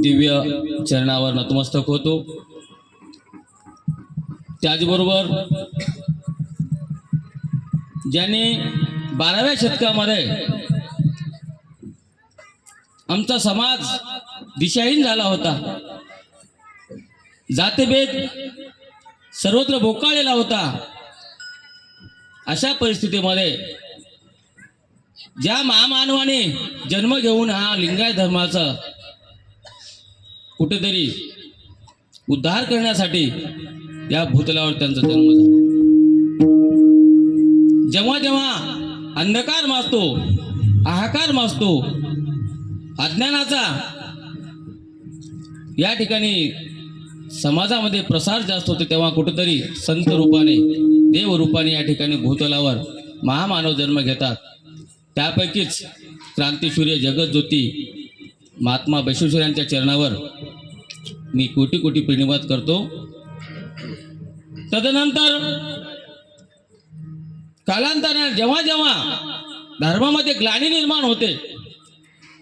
दिव्य चरणावर नतमस्तक होतो। त्याचबरोबर ज्यांनी 12व्या शतकामध्ये आमचा समाज दिशाहीन झाला होता, जातभेद सर्वत्र बोकाळलेला होता, अशा परिस्थितीमध्ये ज्या महामानवाने जन्म घेऊन हा लिंगायत धर्माचा कुठेतरी उद्धार करण्यासाठी या भूतलावर त्यांचा जन्म झाला। जेव्हा जेव्हा अंधकार माजतो, हाहाकार माजतो, अज्ञानाचा या ठिकाणी समाजामध्ये प्रसार जास्त होतो, तेव्हा कुठेतरी संत रूपाने, देव रूपाने या ठिकाणी भूतलावर महामानव जन्म घेतात। त्यापैकीच क्रांतीसूर्य जगतज्योती महात्मा बसवेश्वर यांच्या चरणावर मी कोटी कोटी प्रणिपात करतो। तदनंतर कालांतराने जेव्हा जेव्हा धर्मामध्ये ग्लानी निर्माण होते,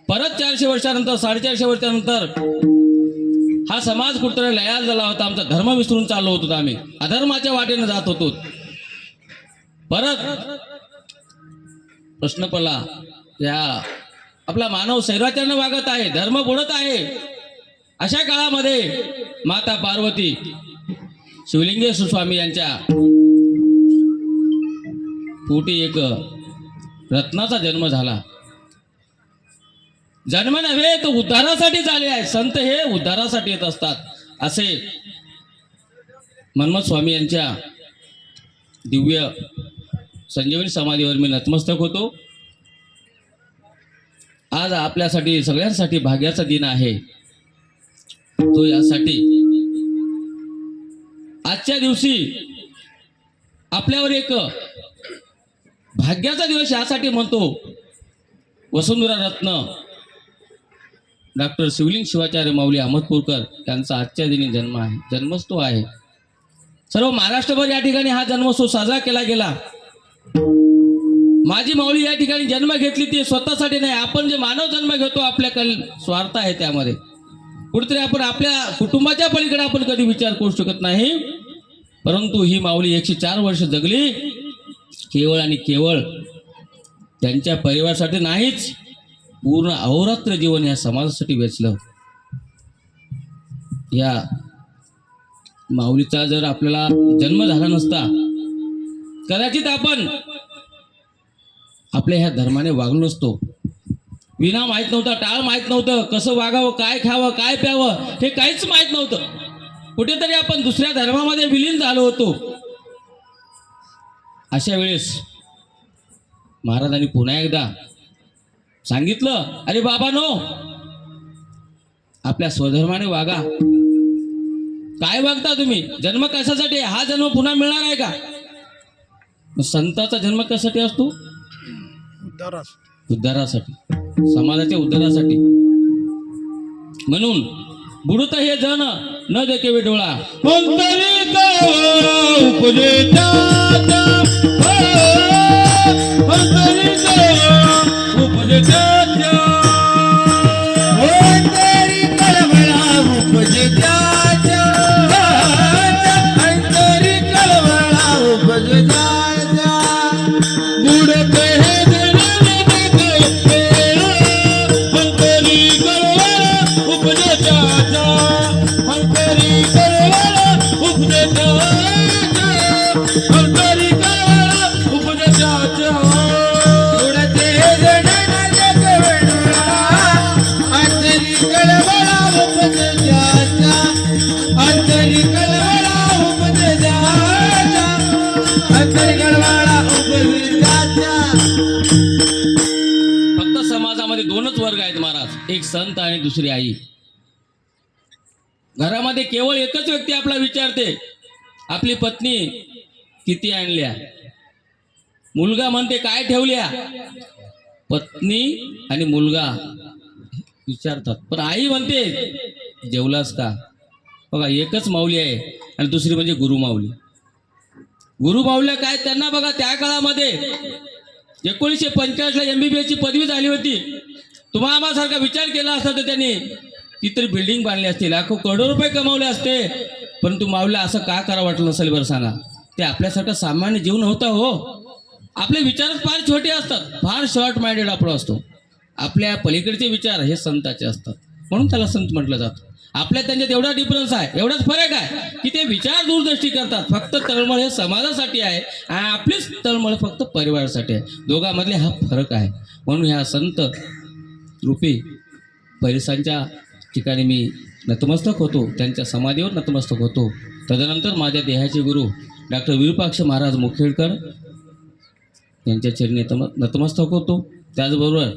परत 400 वर्षानंतर 450 वर्षानंतर हा समाज कुठतरी लयाल झाला होता, आमचा धर्म विसरून चाललो होतो, आम्ही अधर्माच्या वाटेने जात होतो। परत प्रश्न पडला, या आपला मानव शरीराच्याने वागत आहे, धर्म बुडत आहे, अशा काळामध्ये माता पार्वती शिवलिंगेश्वर स्वामी यांच्या पोटी एक रत्नाचा जन्म झाला। जन्म नव्हे तो उद्धारासाठी झाले आहे, संत हे उद्धारासाठी येत असतात, असे मनमथ स्वामी यांच्या दिव्य संजीवनी समाधीवर मी नतमस्तक होतो। आज आपल्यासाठी सगळ्यांसाठी भाग्याचा दिन आहे। तो यासाठी आजच्या दिवशी आपल्यावर एक भाग्याचा दिवस यासाठी म्हणतो, वसुंधरा रत्न डॉक्टर शिवलिंग शिवाचार्य माऊली अहमदपूरकर यांचा आजच्या दिनी जन्म आहे, जन्मोत्सव आहे। सर्व महाराष्ट्रभर या ठिकाणी हा जन्मोत्सव साजरा केला गेला। माझी माऊली या ठिकाणी जन्म घेतली ती स्वतःसाठी नाही, आपण जे मानव जन्म घेतो आपल्याकडे स्वार्थ आहे, त्यामध्ये कुठेतरी आपण आपल्या कुटुंबाच्या पलीकडे आपण कधी विचार करू शकत नाही। परंतु ही माऊली 104 वर्ष जगली, केवळ आणि केवळ त्यांच्या परिवारासाठी नाहीच, पूर्ण अहोरात्र जीवन या समाजासाठी वेचलं। या माऊलीचा जर आपल्याला जन्म झाला नसता, कदाचित आपण आपल्या ह्या धर्माने वागलो नसतो। विना माहीत नव्हता, टाळ माहीत नव्हतं, कसं वागावं, काय खावं, काय प्यावं, हे काहीच माहीत नव्हतं। कुठेतरी आपण दुसऱ्या धर्मामध्ये विलीन झालो होतो। अशा वेळेस महाराजांनी पुन्हा एकदा सांगितलं, अरे बाबांनो, आपल्या स्वधर्माने वागा। काय वागता तुम्ही? जन्म कशासाठी? हा जन्म पुन्हा मिळणार आहे का? संताचा जन्म कशासाठी असतो? उद्धारासाठी, समाजाच्या उद्धारासाठी। म्हणून बुडत हे जन न देखे डोळा, फक्त समाजामध्ये दोनच वर्ग आहेत महाराज, एक संत आणि दुसरी आई। घरामध्ये केवळ एकच व्यक्ती आपला विचारते, आपली पत्नी किती आणल्या, मुलगा म्हणते काय ठेवल्या, पत्नी आणि मुलगा विचारतात, पण आई म्हणते जेवलास का? बघा, एकच माऊली आहे आणि दुसरी म्हणजे गुरु माऊली। गुरु माऊल्या काय, त्यांना बघा त्या काळामध्ये 1945 ला MBBS ची पदवी झाली होती, तुम्हा आम्हासारखा विचार केला असता तर त्यांनी कितीतरी बिल्डिंग बांधली असते, लाखो करोडो रुपये कमावले असते, परंतु माऊलीला असं का करा वाटलं नसेल बरं सांगा. ते आपल्यासारखं सामान्य जीवन होतं हो. आपले विचारच फार छोटे असतात, फार शॉर्ट माइंडेड आपण असतो. आपल्या पलीकडचे विचार हे संताचे असतात, म्हणून त्याला संत म्हटलं जातं. आपल्या त्यांच्यात एवढा डिफरन्स आहे, एवढाच फरक आहे की ते विचार दूरदृष्टी करतात. फक्त तळमळ हे समाजासाठी आहे आणि आपलीच तळमळ फक्त परिवारासाठी आहे. दोघांमधले हा फरक आहे. म्हणून ह्या संत रूपी पैलसांच्या ठिकाणी मी नतमस्तक होतो, त्यांच्या समाधीवर नतमस्तक होतो. तदनंतर माझ्या देहाचे गुरु डॉक्टर विरूपाक्ष महाराज मुखेडकर यांच्या चरणी नतमस्तक होतो. त्याचबरोबर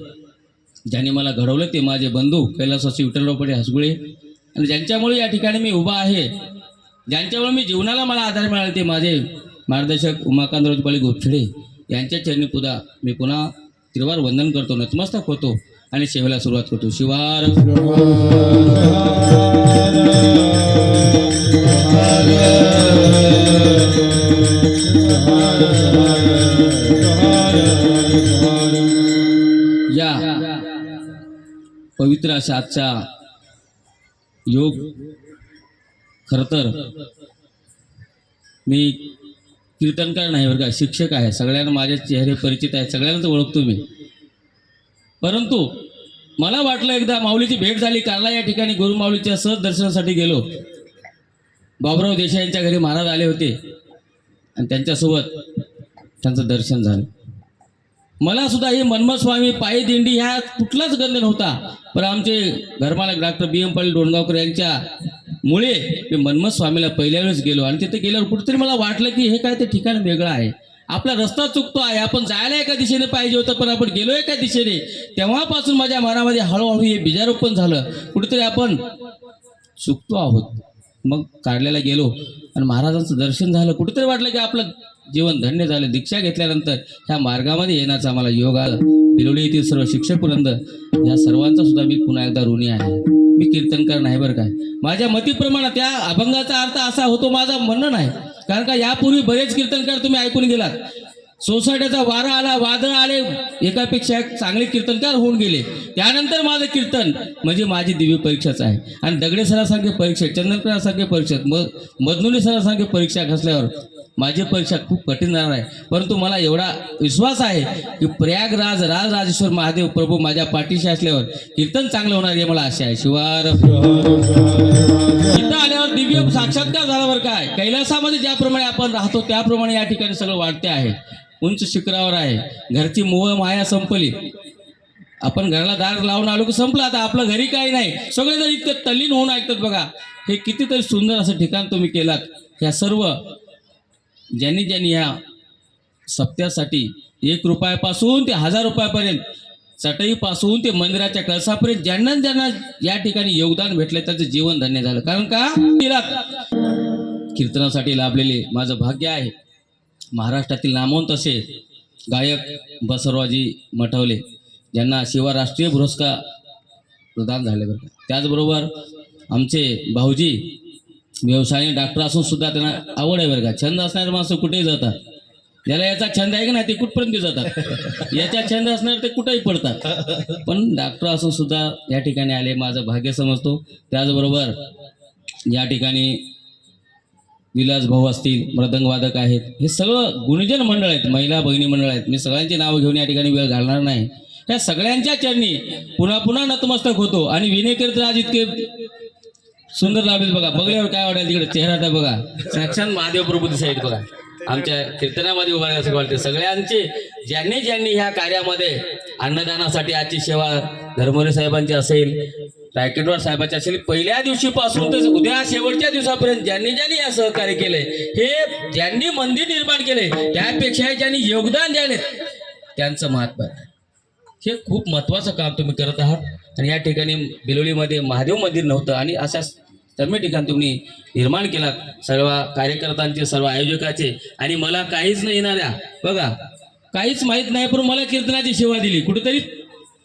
ज्यांनी मला घडवलं ते माझे बंधू कैलासवासी विठ्ठलराव पडे हसगुळे, आणि ज्यांच्यामुळे या ठिकाणी मी उभा आहे, ज्यांच्यामुळे मी जीवनाला मला आधार मिळाला ते माझे मार्गदर्शक उमाकांतराव पाली गोपछडे यांच्या चरणी मी पुन्हा त्रिवार वंदन करतो, नतमस्तक होतो आणि सेवेला सुरुवात करतो. शिवार या पवित्र अशा आजचा योग, खरं तर मी कीर्तनकार नाही बरं का, शिक्षक आहे. सगळ्यांना माझे चेहरे परिचित आहे, सगळ्यांना तर ओळखतो मी. परंतु मला वाटलं एकदा माऊलीची भेट झाली. कालला या ठिकाणी गुरु माऊलीच्या सहज दर्शनासाठी गेलो. बाबुराव देसाई यांच्या घरी महाराज आले होते आणि त्यांच्यासोबत त्यांचं दर्शन झालं. मला सुद्धा हे मन्मथ स्वामी पायी दिंडी ह्या कुठलाच गंध नव्हता, पण आमचे घरमालक डॉक्टर B.M. पाटील डोणगावकर यांच्या मुळे मी मन्मथ स्वामीला पहिल्या वेळेस गेलो आणि तिथे गेल्यावर कुठेतरी मला वाटलं की हे काय ते ठिकाण वेगळं आहे. आपला रस्ता चुकतो आहे, आपण जायला एका दिशेने पाहिजे होतं पण आपण गेलो एका दिशेने. तेव्हापासून माझ्या मनामध्ये हळूहळू हे बीजारोपण झालं, कुठेतरी आपण चुकतो आहोत. मग काढल्याला गेलो आणि महाराजांचं दर्शन झालं. कुठेतरी वाटलं की आपलं जीवन धन्य झालं. दीक्षा घेतल्यानंतर ह्या मार्गामध्ये येण्याचा मला योग आला. बिलोली येथील सर्व शिक्षक वृंद या सर्वांचा सुद्धा मी पुन्हा एकदा ऋणी आहे. मी कीर्तनकार नाही बरं काय. माझ्या मतीप्रमाणे त्या अभंगाचा अर्थ असा होतो माझं म्हणणं नाही, कारण का यापूर्वी बरेच कीर्तनकार तुम्ही ऐकून गेलात. सोसायटीचा वारा आला, वादळ आले, एकापेक्षा एक चांगले कीर्तनकार होऊन गेले. त्यानंतर माझं कीर्तन म्हणजे माझी दिव्य परीक्षाच आहे. आणि दगडे सरासारखे परीक्षा, चंदनकरासारखे परीक्षा, मदनुली सरासारखे परीक्षा घसल्यावर माझी परीक्षा खूप कठीण जाणार आहे. परंतु मला एवढा विश्वास आहे की प्रयागराज राजराजेश्वर महादेव प्रभू माझ्या पाठीशी असल्यावर कीर्तन चांगलं होणार हे मला आशा आहे. शिवार इथं आल्यावर दिव्य साक्षात्कार झाला बरं काय. कैलासामध्ये ज्याप्रमाणे आपण राहतो त्याप्रमाणे या ठिकाणी सगळं वाढते आहे, उंच शिखरावर आहे. घरची मोह माया संपली. आपण घराला दार लावून आलो की संपलं, आता आपलं घरी काही नाही. सगळेजण इतके तल्लीन होऊन ऐकतात बघा. हे कितीतरी सुंदर असं ठिकाण तुम्ही केलात. ह्या सर्व ज्यांनी ह्या सप्त्यासाठी 1 रुपयापासून ते 1000 रुपयापर्यंत, चटईपासून ते मंदिराच्या कळसापर्यंत ज्यांना या ठिकाणी योगदान भेटले त्याचं जीवन धन्य झालं. कारण का कीर्तनासाठी लाभलेले माझं भाग्य आहे. महाराष्ट्रातील नामवंत असे गायक बसवरावजी मठवले ज्यांना शिवा राष्ट्रीय पुरस्कार प्रदान झाले बरं. त्याचबरोबर आमचे भाऊजी व्यवसायाने डॉक्टर असून सुद्धा त्यांना आवड आहे बरं का. छंद असणारे माणसं कुठेही जातात. ज्याला याचा छंद आहे की नाही ते कुठपर्यंत जातात, याचा छंद असणार ते कुठेही पडतात. पण डॉक्टर असून सुद्धा या ठिकाणी आले, माझं भाग्य समजतो. त्याचबरोबर या ठिकाणी विलास भाऊ असतील, मृदंगवादक आहेत, हे सगळं गुणीजन मंडळ आहेत, महिला भगिनी मंडळ आहेत. मी सगळ्यांची नावं घेऊन या ठिकाणी वेळ घालणार नाही. या सगळ्यांच्या चरणी पुन्हा नतमस्तक होतो आणि विनय करत आज इतके सुंदर लाभेल बघा. बघल्यावर काय वाटेल तिकडे चेहरा आहे बघा, साक्षात महादेव प्रभू दिसायत बघा. आमच्या कीर्तनामध्ये उभा असं वाटते. सगळ्यांचे ज्यांनी ह्या कार्यामध्ये अन्नदानासाठी आजची सेवा धर्मोरे साहेबांची असेल, रायकेटवार साहेबांची असेल, पहिल्या दिवशीपासून तर उद्या शेवटच्या दिवसापर्यंत ज्यांनी या सहकार्य केले, हे ज्यांनी मंदिर निर्माण केले त्यापेक्षा ज्यांनी योगदान द्याले त्यांचं महत्त्व आहे. हे खूप महत्त्वाचं काम तुम्ही करत आहात. आणि या ठिकाणी बिलोलीमध्ये महादेव मंदिर नव्हतं आणि अशा सर्व ठिकाण तुम्ही निर्माण केलात, सर्व कार्यकर्त्यांचे, सर्व आयोजकाचे. आणि मला काहीच नाही येणाऱ्या बघा, काहीच माहीत नाही पण मला कीर्तनाची सेवा दिली. कुठेतरी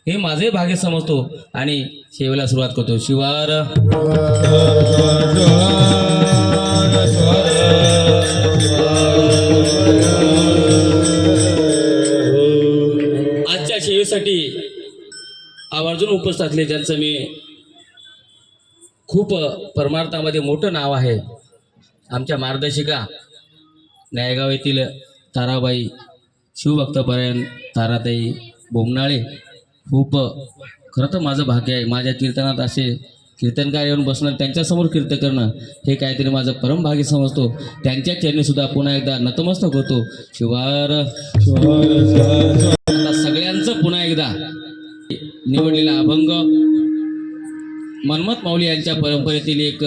हे माझे भाग्य समजतो आणि सेवेला सुरुवात करतो. शिवार आजच्या सेवेसाठी आवर्जून उपस्थित असले ज्यांचं मी खूप परमार्थामध्ये मोठं नाव आहे, आमच्या मार्गदर्शिका नायगाव येथील ताराबाई शिवभक्तपरायण ताराताई बोमनाळे. खूप खरं तर माझं भाग्य आहे, माझ्या कीर्तनात असे कीर्तनकार येऊन बसणं, त्यांच्यासमोर कीर्तन करणं हे काहीतरी माझं परमभाग्य समजतो. त्यांच्या चरणी सुद्धा पुन्हा एकदा नतमस्तक होतो. शिवार आता सगळ्यांचं पुन्हा एकदा निवडलेला अभंग मनमत माऊली यांच्या परंपरेतील एक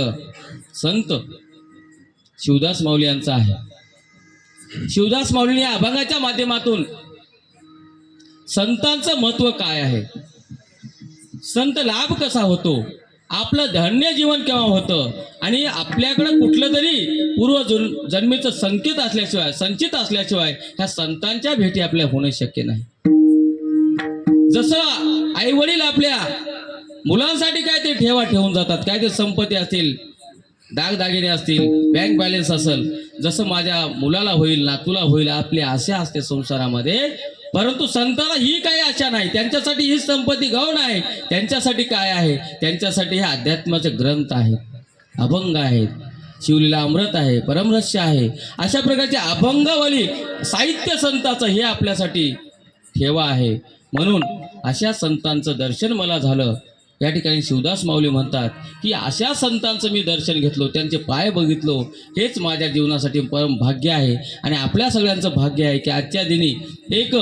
संत शिवदास माऊली यांचा आहे. शिवदास माऊली या अभंगाच्या माध्यमातून संतांचं महत्व काय आहे, संत लाभ कसा होतो, आपलं धन्य जीवन केव्हा होतं, आणि आपल्याकडं कुठलं तरी पूर्व जन्मीचं संचित असल्याशिवाय ह्या संतांच्या भेटी आपल्या होणं शक्य नाही. जसं आई वडील आपल्या मुलांसाठी काय ते ठेवून जातात, काय ते संपत्ती असतील, दागदागिने असतील, बँक बॅलन्स असेल, जसं माझ्या मुलाला होईल, नातूला होईल, आपली आशा असते संसारामध्ये. परंतु संतांना ही काही आशा नाही, त्यांच्यासाठी ही संपत्ती गौण आहे. त्यांच्यासाठी काय आहे, त्यांच्यासाठी हे अध्यात्माचे ग्रंथ आहेत, अभंग आहेत, शिवलीला अमृत आहे, परमरहस्य आहे. अशा प्रकारचे अभंगावली साहित्य संताचं हे आपल्यासाठी ठेवा आहे. म्हणून अशा संतांचं दर्शन मला झालं. या ठिकाणी शिवदास माऊली म्हणतात की अशा संतांचं मी दर्शन घेतलो, त्यांचे पाय बघितलो, हेच माझ्या जीवनासाठी परम भाग्य आहे. आणि आपल्या सगळ्यांचं भाग्य आहे की आजच्या दिनी एक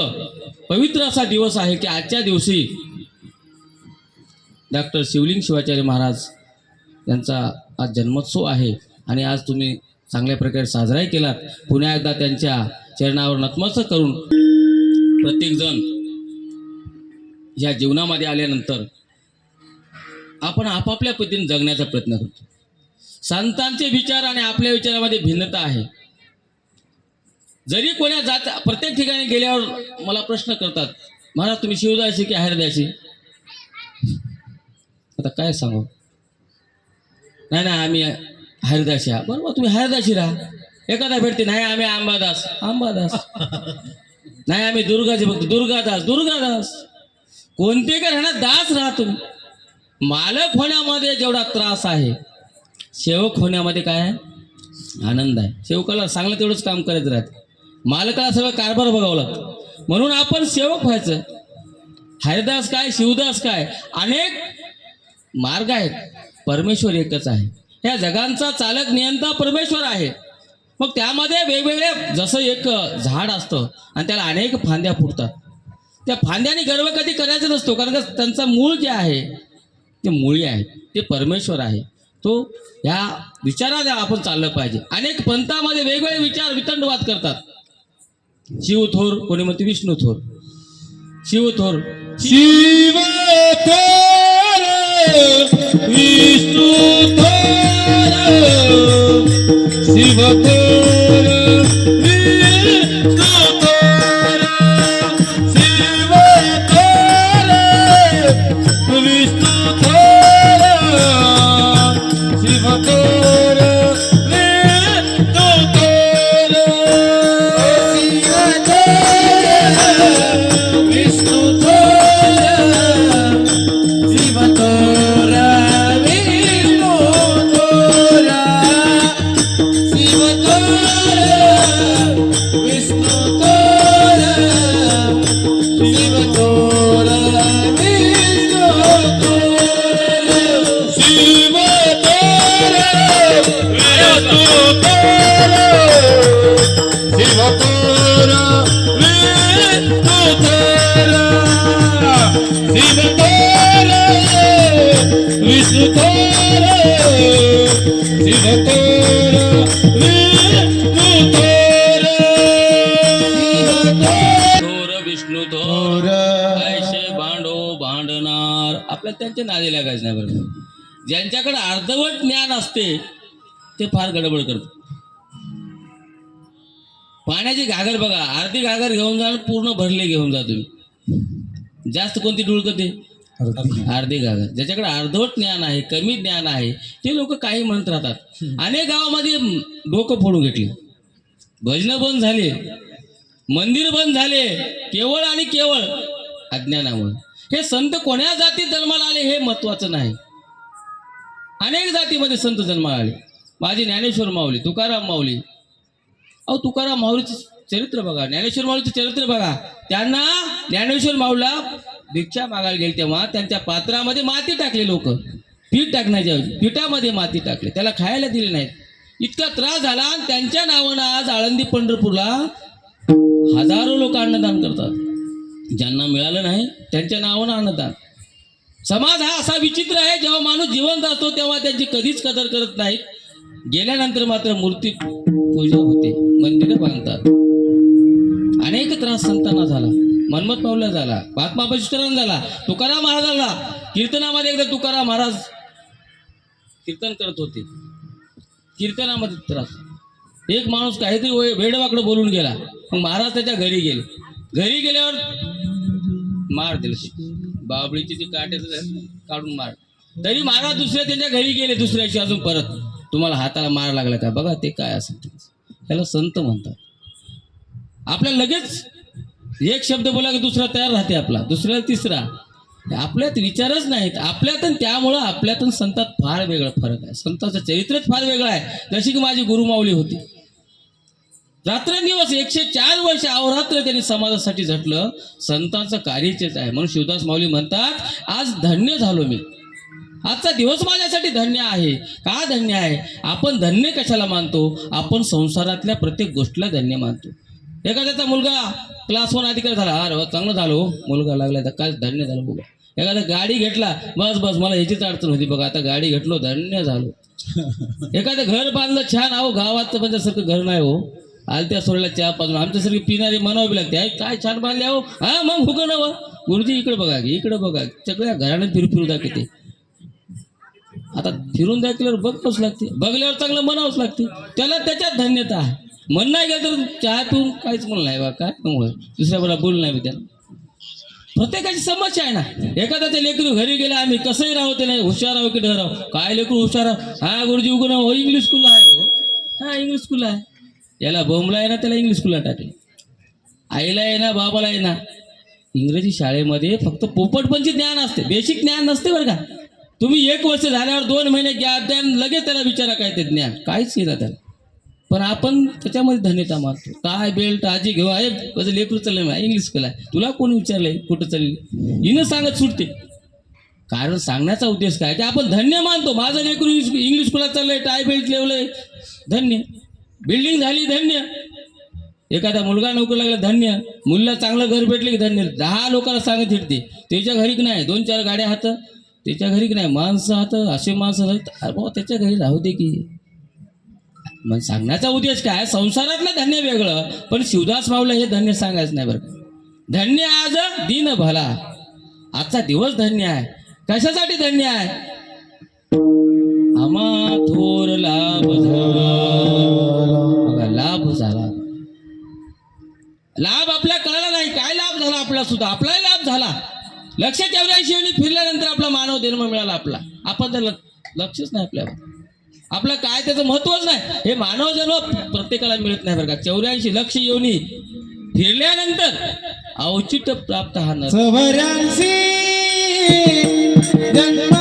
पवित्र असा दिवस आहे की आजच्या दिवशी डॉक्टर शिवलिंग शिवाचार्य महाराज यांचा आज जन्मोत्सव आहे. आणि आज तुम्ही चांगल्या प्रकारे साजराही केलात. पुन्हा एकदा त्यांच्या चरणावर नतमस्तक करून प्रत्येकजण या जीवनामध्ये आल्यानंतर आपण आपापल्या पद्धतीने जगण्याचा प्रयत्न करतो. संतांचे विचार आणि आपल्या विचारामध्ये भिन्नता आहे. जरी कोण्या प्रत्येक ठिकाणी गेल्यावर मला प्रश्न करतात, महाराज तुम्ही शिवदासी की हरिदासी? आता काय सांगू, नाही आम्ही हरिदासी आहात. बरोबर, तुम्ही हरिदासी राहा. एखादा भेटते, नाही आम्ही अंबादास नाही आम्ही दुर्गाजी बघतो, दुर्गादास. कोणते का राहणार, दास राहा तुम्ही. मालक होण्यामध्ये जेवढा त्रास आहे, सेवक होण्यामध्ये काय आहे, आनंद आहे. सेवकाला सांगलं तेवढंच काम करायचं राहते, मालकाला सगळं कारभार बघावं लागतं. म्हणून आपण सेवक व्हायचं. हरिदास काय, शिवदास काय, अनेक मार्ग आहेत, परमेश्वर एकच आहे. ह्या जगांचा चालक नियंता परमेश्वर आहे. मग त्यामध्ये वेगवेगळे, जसं एक झाड असतं आणि त्याला अनेक फांद्या फुटतात, त्या फांद्याने गर्व कधी करायचा नसतो, कारण का त्यांचा मूळ जे आहे ते मुळी आहे, ते परमेश्वर आहे. तो ह्या विचाराने आपण चाललं पाहिजे. अनेक पंथामध्ये वेगवेगळे विचार वितंडवाद करतात. शिव थोर, कोणी म्हणते विष्णू थोर. शिव थोर, शिव थोर, विष्णू थोर, शिव थोर, विष्णू थोर, शिव थोर, विष्णू थोर, शिव थोर, विष्णू थोर, विष्णू थोर, शिव थोर, विष्णू थोर, शिव थोर, विष्णू थोर, शिव थोर, विष्णू थोर, शिव थोर, विष्णू थोर, शिव थोर, विष्णू थोर, शिव थोर, विष्णू थोर, शिव थोर, विष्णू थोर, थोर विष्णू थोर, ऐशे भांडो भांडणार. आपल्याला त्यांच्या नादी लागायचं नाही. बरोबर, ज्यांच्याकडे अर्धवट ज्ञान असते ते फार गडबड करतात. पाण्याची घागर बघा, अर्धी घागर घेऊन जा, पूर्ण भरले घेऊन जा तुम्ही. जास्त कोणती डुळकते, अर्धी घागर. ज्याच्याकडे अर्धवट ज्ञान आहे, कमी ज्ञान आहे, ते लोक काही म्हणत राहतात. अनेक गावामध्ये डोकं फोडून घेतले, भजनं बंद झाले, मंदिर बंद झाले, केवळ आणि केवळ अज्ञानामुळे. हे संत कोण्या जातीत जन्माला आले हे महत्वाचं नाही. अनेक जातीमध्ये संत जन्माला आले. माझे ज्ञानेश्वर माऊली, तुकाराम माऊली. अहो तुकाराम माऊलीचं चरित्र बघा, ज्ञानेश्वर माऊलीचं चरित्र बघा. त्यांना ज्ञानेश्वर माऊलीला भिक्षा मागायला गेले तेव्हा त्यांच्या पात्रामध्ये माती टाकले लोक. पीठ टाकण्याच्या पिठामध्ये माती टाकले, त्याला खायला दिले नाहीत. इतका त्रास झाला आणि त्यांच्या नावानं आज आळंदी पंढरपूरला हजारो लोक अन्नदान करतात. ज्यांना मिळालं नाही त्यांच्या नावानं अन्नदान. समाज हा असा विचित्र आहे, जेव्हा माणूस जिवंत असतो तेव्हा त्याची कधीच कदर करत नाहीत. गेल्यानंतर मात्र मूर्ती पूजा होते, मंदिरं बांधतात. अनेक त्रास संतांना झाला, मनमत माऊलीला झाला, महात्मा बळवंतांना झाला, तुकाराम महाराजांना. कीर्तनामध्ये एकदा तुकाराम महाराज कीर्तन करत होते, कीर्तनामध्ये त्रास. एक माणूस काहीतरी वेडवाकडं बोलून गेला. मग महाराज त्याच्या घरी गेले. घरी गेल्यावर मार दिलं, बाबळीची ती काट्याचं काढून मार. तरी महाराज त्यांच्या घरी गेले दुसऱ्याशी अजून परत. तुम्हाला हाताला मार लागला का बघा, ते काय असेल त्याला संत म्हणतात. आपल्याला लगेच एक शब्द बोला की दुसरा तयार राहते आपला, दुसऱ्याला तिसरा. आपल्यात विचारच नाहीत आपल्यातून. त्यामुळं आपल्यातून संतात फार वेगळा फरक आहे. संतांचं चरित्रच फार वेगळं आहे. जशी की माझी गुरुमाऊली होती, रात्रंदिवस 104 वर्ष अहोरात्र त्यांनी समाजासाठी झटलं. संतांचं कार्यच आहे. म्हणून शिवदास माऊली म्हणतात, आज धन्य झालो मी. आजचा दिवस माझ्यासाठी धन्य आहे. का धन्य आहे? आपण धन्य कशाला मानतो? आपण संसारातल्या प्रत्येक गोष्टीला धन्य मानतो. एखाद्याचा मुलगा क्लास 1 अधिकारी झाला, अरे चांगलं झालो, मुलगा लागला तर काय धन्य झालं बघा. एखादा गाडी घेतला, बस मला ह्याचीच अडचण होती बघा, आता गाडी घेतलो धन्य झालो. एखादं घर बांधलं छान, अहो गावात म्हणजे घर नाही हो, आलत्या सोडला चहा पाजून आमच्यासारखी पिणारी म्हणावं बी लागते. काय छान बांधले हो, हा मग हुकं नवं गुरुजी इकडे बघा की इकडे बघा, सगळ्या घराने फिरू दाखवते. आता फिरून दाखल्यावर बघच लागते, बघल्यावर चांगलं म्हणावंच लागते. त्याला त्याच्यात धन्यता आहे. मन नाही गेलं तर चहा पिऊन काहीच म्हणून नाही बा, काय दुसऱ्या बरोबर बोल नाही त्याला. प्रत्येकाची समस्या आहे ना. एखाद्याचे लेकरू घरी गेले, आम्ही कसंही राहू ते नाही, हुशार राहू की डर राहू. काय लेकरू हुशार, हा गुरुजी उगून हो इंग्लिश स्कूल आहे हो, हा इंग्लिश स्कूल आहे. याला बोंबला आहे ना, त्याला इंग्लिश स्कूलला टाकले. आईला आहे ना, बाबाला आहे ना. इंग्रजी शाळेमध्ये फक्त पोपटपणची ज्ञान असते, बेसिक ज्ञान नसते बरं का. तुम्ही 1 वर्ष झाल्यावर 2 महिने गॅप द्या, लगेच त्याला विचारा काय ते ज्ञान, काहीच येतं त्याला. पण आपण त्याच्यामध्ये धन्यता मानतो. काय बेल्ट आजी घेऊ आहे, माझं लेकरू चाललंय इंग्लिश स्कूल आहे, तुला कोण विचारलंय कुठं चालली, हिनं सांगत सुटते. कारण सांगण्याचा उद्देश काय ते आपण धन्य मानतो. माझं लेकरू इंग्लिश स्कूलला चाललंय, टाय बेल्ट लावलंय, धन्य. बिल्डिंग झाली, धन्य. एखादा मुलगा नोकरी लागला, धन्य. मुलीला चांगलं घर भेटले की धन्य. 10 लोकांना सांगत फिरते, त्याच्या घरीक नाही 2-4 गाड्या हात, त्याच्या घरीक नाही माणसं हात, असे माणसं आहेत, बाबा त्याच्या घरी राहू दे की. मग सांगण्याचा उद्देश काय, संसारातलं धन्य वेगळं, पण शिवदास माऊलीला हे धन्य सांगायचं नाही बरं का. धन्य आज दिन भला, आजचा दिवस धन्य आहे. कशासाठी धन्य आहे? आम्हा थोर लाभ झाला, लाभ झाला. लाभ आपल्या कळाला नाही, काय लाभ झाला आपला सुद्धा, आपलाही लाभ झाला. 184 फिरल्यानंतर आपला मानव जन्म मिळाला आपला. आपण तर लक्षच नाही आपल्यावर, आपलं काय त्याचं महत्वच नाही. हे मानव जन्म प्रत्येकाला मिळत नाही बरं का. 84 लक्ष योनी फिरल्यानंतर औचित्य प्राप्त हा न. 84 जन्म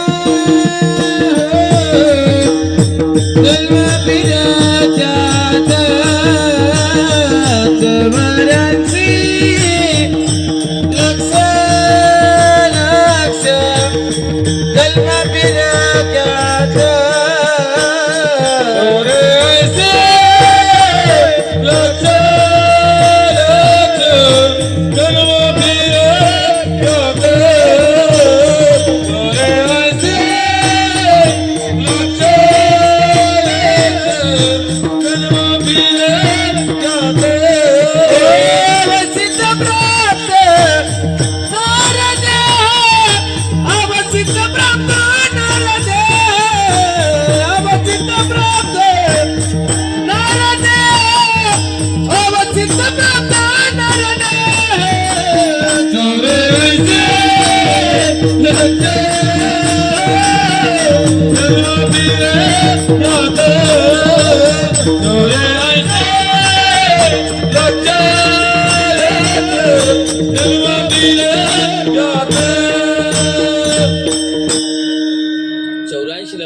Yeah.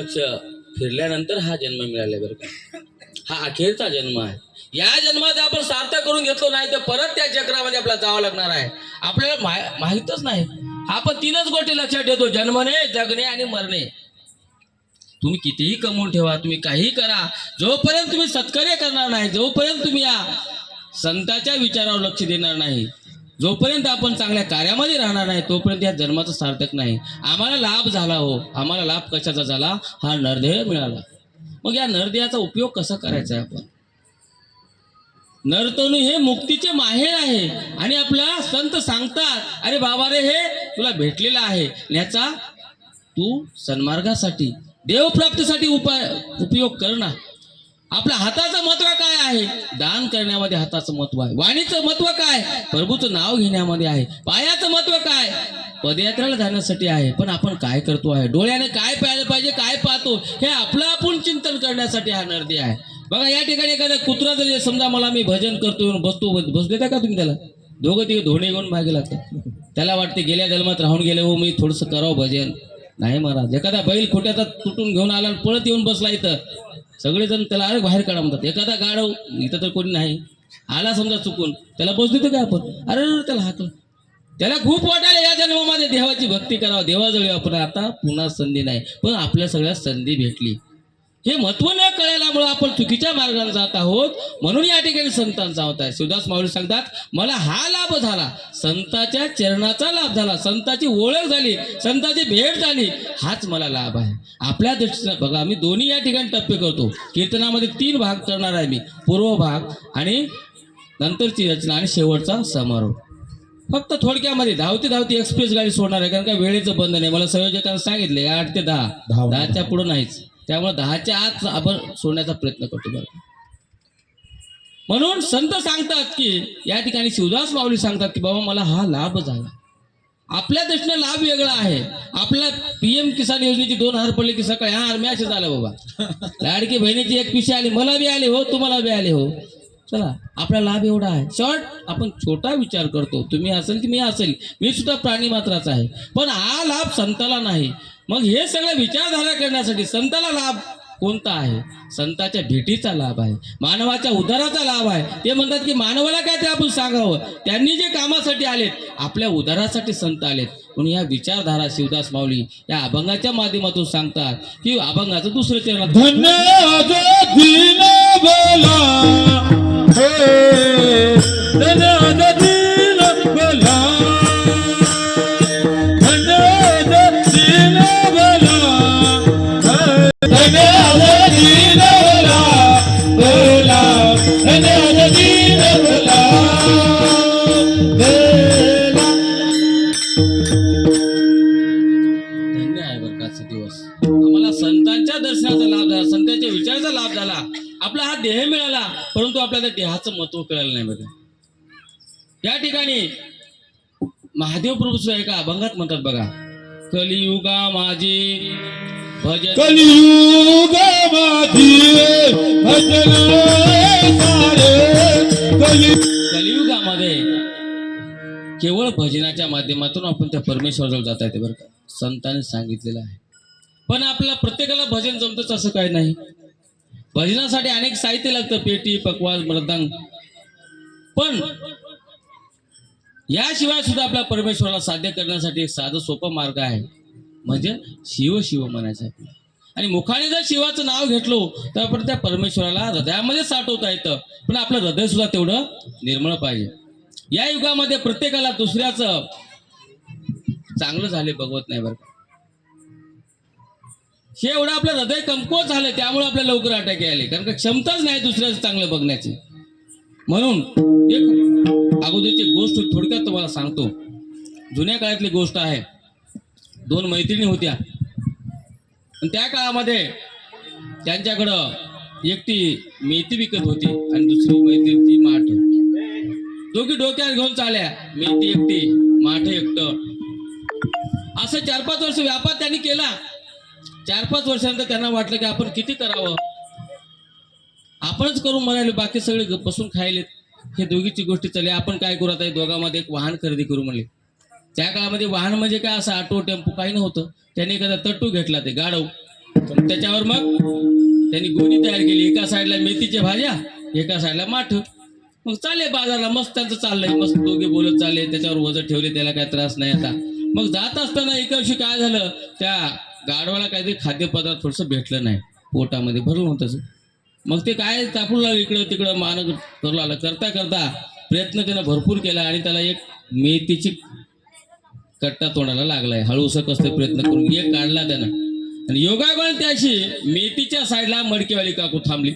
लक्ष फिरल्यानंतर हा जन्म मिळाला बरं का. हा अखेरचा जन्म आहे. या जन्मात आपण सार्थक करून घेतलो नाही तर परत त्या चक्रामध्ये आपल्याला जावं लागणार आहे. आपल्याला माहीतच नाही. आपण 3च गोष्टी लक्षात ठेवतो, जन्मणे, जगणे आणि मरणे. तुम्ही कितीही कमवून ठेवा, तुम्ही काही करा, जोपर्यंत तुम्ही सत्कार्य करणार नाही, जोपर्यंत तुम्ही या संतांच्या विचारावर लक्ष देणार नाही, जोपर्यंत आपण चांगल्या कार्यामध्ये राहणार नाही, तोपर्यंत या जन्माचं सार्थक नाही. आम्हाला लाभ झाला हो, आम्हाला लाभ कशाचा झाला? हा नरदेह मिळाला. मग या नरदेहाचा उपयोग कसा करायचा आहे आपण? नरतनू हे मुक्तीचे माहेर आहे आणि आपला संत सांगतात, अरे बाबा रे, हे तुला भेटलेला आहे, याचा तू सन्मार्गासाठी, देवप्राप्तीसाठी उपयोग कर ना. आपल्या हाताचं महत्व काय आहे? दान करण्यामध्ये हाताचं महत्व आहे. वाणीचं महत्व काय? प्रभूचं नाव घेण्यामध्ये आहे. पायाचं महत्व काय? पदयात्रेला जाण्यासाठी आहे. पण आपण काय करतो आहे? डोळ्याने काय पाहायला पाहिजे, काय पाहतो, हे आपलं आपण चिंतन करण्यासाठी हा नरदेह आहे. बघा, या ठिकाणी एखादा कुत्रा जर समजा मला मी भजन करतो, बसू देता का तुम्ही त्याला? दोघं तिघे धोणे घेऊन मागे लागतात. त्याला वाटते गेल्या जन्मात राहून गेले हो, मी थोडंसं करावं भजन. नाही महाराज. एखादा बैल खोट्याचा तुटून घेऊन आला, पळत येऊन बसला इथं, सगळेजण त्याला अरे बाहेर काढा म्हणतात. एखादा गाढव, इथं तर कोणी नाही, आला समजा चुकून, त्याला बस देतो का आपण? अरे त्याला हाकल. त्याला खूप वाटायला या जन्मामध्ये देवाची भक्ती करावं, देवाजवळ आपण आता पुन्हा संधी नाही, पण आपल्या सगळ्या संधी भेटली. हे महत्व न कळल्यामुळे आपण चुकीच्या मार्गाने जात आहोत. म्हणून या ठिकाणी संतांचा होत आहे. शिवदास माऊली सांगतात, मला हा लाभ झाला, संतांच्या चरणाचा लाभ झाला, संतांची ओळख झाली, संतांची भेट झाली, हाच मला लाभ आहे. आपल्या दृष्टीने बघा, मी दोन्ही या ठिकाणी टप्पे करतो. कीर्तनामध्ये 3 भाग करणार आहे मी, पूर्व भाग आणि नंतरची रचना आणि शेवटचा समारोप. फक्त थोडक्यामध्ये धावती एक्सप्रेस गाडी सोडणार आहे, कारण का वेळेचं बंधन आहे. मला संयोजकांना सांगितले 8 ते 10, 10च्या पुढे नाहीच, त्यामुळे 10च्या आत आपण सोडण्याचा प्रयत्न करतो बरं. म्हणून संत सांगतात की या ठिकाणी शिवदास माऊली सांगतात की बाबा मला हा लाभ झाला. आपल्या दृष्टीने लाभ वेगळा आहे. आपल्या PM किसान योजनेची 2,000 पडले की सकाळी हा मॅच झाला बाबा, लाडकी बहिणीची 1 पिशवी आली, मला बी आले हो, तुम्हाला बी आले हो, चला आपला लाभ एवढा आहे. शॉर्ट आपण छोटा विचार करतो, तुम्ही असेल की मी असेल, मी सुद्धा प्राणी मात्राचा आहे, पण हा लाभ संताला नाही. मग हे सगळं विचारधारा करण्यासाठी संताला लाभ कोणता आहे? संतांच्या भेटीचा लाभ आहे, मानवाच्या उद्धाराचा लाभ आहे. ते म्हणतात की मानवाला काय ते आपण सांगावं, त्यांनी जे कामासाठी आलेत, आपल्या उद्धारासाठी संत आलेत. म्हणून या विचारधारा शिवदास माऊली या अभंगाच्या माध्यमातून सांगतात की अभंगाचं दुसरं चरण, धन्य दीन भला, धन्य दीन भला, धन्य दीन भला, धन्य दीन भला, धन्य दीन भला, धन्य आहे बरं का आजचा दिवस. आम्हाला संतांच्या दर्शनाचा लाभ झाला, संतांच्या विचाराचा लाभ झाला, आपला हा देह मिळाला, परंतु आपल्याला देहाचं महत्व कळलं नाही. बघा, या ठिकाणी महादेव प्रभू एका अभंगात म्हणतात बघा, कलियुगा माझी भजन, कलियुग माझी भजन सारे, कलियुगामध्ये केवळ भजनाच्या माध्यमातून आपण त्या परमेश्वराजवळ जाता येते बरं का, संतांनी सांगितलेलं आहे. पण आपल्या प्रत्येकाला भजन जमतच असं काही नाही. भजनासाठी अनेक साहित्य लागतं, पेटी, पकवाज, मृदंग. पण याशिवाय सुद्धा आपल्या परमेश्वराला साध्य करण्यासाठी एक साधं सोपं मार्ग आहे, म्हणजे शिव शिव म्हणायचं आपलं. आणि मुखाने जर शिवाचं नाव घेतलो तर आपण त्या परमेश्वराला हृदयामध्ये साठवता येतं. पण आपलं हृदय सुद्धा तेवढं निर्मळ पाहिजे. या युगामध्ये प्रत्येकाला दुसऱ्याचं चांगलं झाले बघवत नाही बरं का. हे एवढं आपलं हृदय कमकुवत झालं, त्यामुळे आपल्याला लवकर अटॅक आले, कारण का क्षमताच नाही दुसऱ्याचं चांगलं बघण्याची. म्हणून एक अगोदरची गोष्ट थोडक्यात तुम्हाला सांगतो. जुन्या काळातली गोष्ट आहे. 2 मैत्रिणी होत्या. त्या काळामध्ये त्यांच्याकडं एकटी मेथी विकत होती आणि दुसरी मैत्रिणी माठ. दोघी डोक्यात घेऊन चालल्या, मेथी एकटी, माठ एकटं. असं 4-5 वर्ष व्यापार त्यांनी केला. 4-5 वर्षानंतर त्यांना वाटलं की आपण किती करावं, आपणच करून म्हणाले, बाकी सगळे बसून खायले. हे दोघीची गोष्टी चालली. आपण काय करू आता, दोघांमध्ये एक वाहन खरेदी करू म्हणले. त्या काळामध्ये वाहन म्हणजे काय, असं ऑटो टेम्पो काही नव्हतं. त्याने एखादा तट्टू घेतला, ते गाडव त्याच्यावर मग त्यांनी गोणी तयार केली, एका साईडला मेथीच्या भाज्या, एका साईडला माठ. मग चालले बाजारला, मस्त त्यांचं चाललंय, मस्त दोघे बोलत चालले, त्याच्यावर वजन ठेवले, त्याला काय त्रास नाही आता. मग जात असताना एका दिवशी काय झालं, त्या गाढवाला काहीतरी खाद्यपदार्थ थोडंसं भेटलं नाही, पोटामध्ये भरलं होतं. मग ते काय तापू लागलं, इकडं तिकडं मान करू लागलं. करता करता प्रयत्न त्यानं भरपूर केला आणि त्याला एक मेथीची कट्टा तोंडाला लागलाय. हळूसं कसं प्रयत्न करून एक काढला त्यानं, आणि योगागण त्याशी मेथीच्या साईडला मडकेवाली काकू थांबली,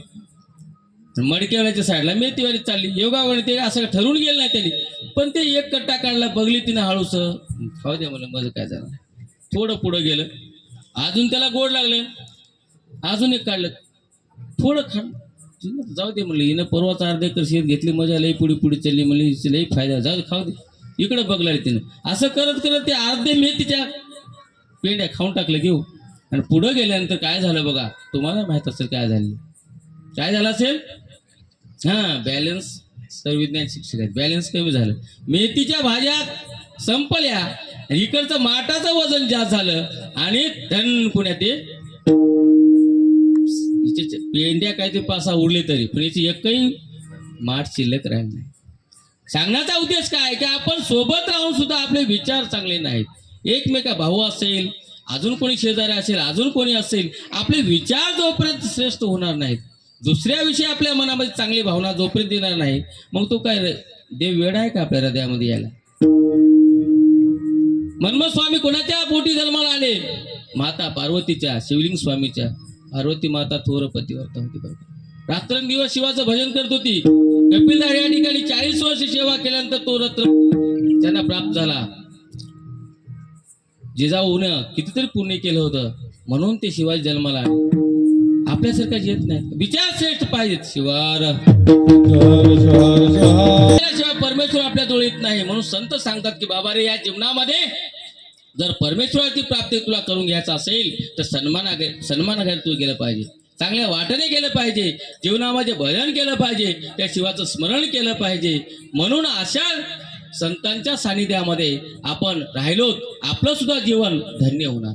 मडकेवाल्याच्या साईडला मेथीवाली चालली. योगागण ते असं ठरवून गेलं नाही त्यांनी, पण ते एक कट्टा काढला, बघली तिनं हळूसं, खाऊ दे म्हणलं, माझं काय झालं. थोडं पुढं गेलं, अजून त्याला गोड लागलं, अजून एक काढलं, थोडं जाऊ दे म्हणलं, हिनं परवाच अर्धा एकर शेत घेतली, मजा लई पुढे पुढे चालली, म्हणली हिची लई फायदा, जाऊ दे, खाऊ दे. इकडं बघला तिनं, असं करत करत ते अर्धे मेथीच्या पेंड्या खाऊन टाकलं घेऊ. आणि पुढं गेल्यानंतर काय झालं बघा, तुम्हाला माहित असेल काय झालं, काय झालं असेल. बॅलन्स, सर्वविज्ञान शिक्षक आहेत, बॅलन्स कमी झालं, मेथीच्या भाज्या संपल्या, इकडचं माठाचं वजन जास्त झालं, आणि धन पुण्यात ते पेंड्या काय ते 5-6 उरले तरी, पण याची एकही माठ शिल्लक राहिली नाही. सांगण्याचा उद्देश काय की आपण सोबत राहून सुद्धा आपले विचार चांगले नाहीत. एकमेका भाऊ असेल, अजून कोणी शेजारी असेल, अजून कोणी असेल, आपले विचार जोपर्यंत श्रेष्ठ होणार नाहीत, दुसऱ्याविषयी आपल्या मनामध्ये चांगली भावना जोपर्यंत येणार नाही, मग तो काय देव वेळ आहे का आपल्या हृदयामध्ये यायला. मन्मथ स्वामी कोणाच्या पोटी जन्माला आले, माता पार्वतीच्या, शिवलिंग स्वामीच्या. पार्वती माता थोर पतिव्रता होती बरोबर, रात्रंदिवस शिवाचं भजन करत होती. कपिलदार या ठिकाणी 40 वर्ष सेवा केल्यानंतर तो रत्न त्यांना प्राप्त झाला. जिजाऊनं कितीतरी पुण्य केलं होतं, म्हणून ते शिवाजी जन्माला आले. आपल्यासारखा येत नाही, विचार श्रेष्ठ पाहिजेत. शिवार शिवाय परमेश्वर आपल्या जवळ येत नाही. म्हणून संत सांगतात की बाबा रे, या जीवनामध्ये जर परमेश्वराची प्राप्ती तुला करून घ्यायचं असेल तर सन्मानाने तू गेलं पाहिजे, चांगल्या वाटेने गेलं पाहिजे, जीवनामध्ये भजन केलं पाहिजे, त्या शिवाचं स्मरण केलं पाहिजे. म्हणून अशा संतांच्या सानिध्यामध्ये आपण राहिलो, आपलं सुद्धा जीवन धन्य होणार.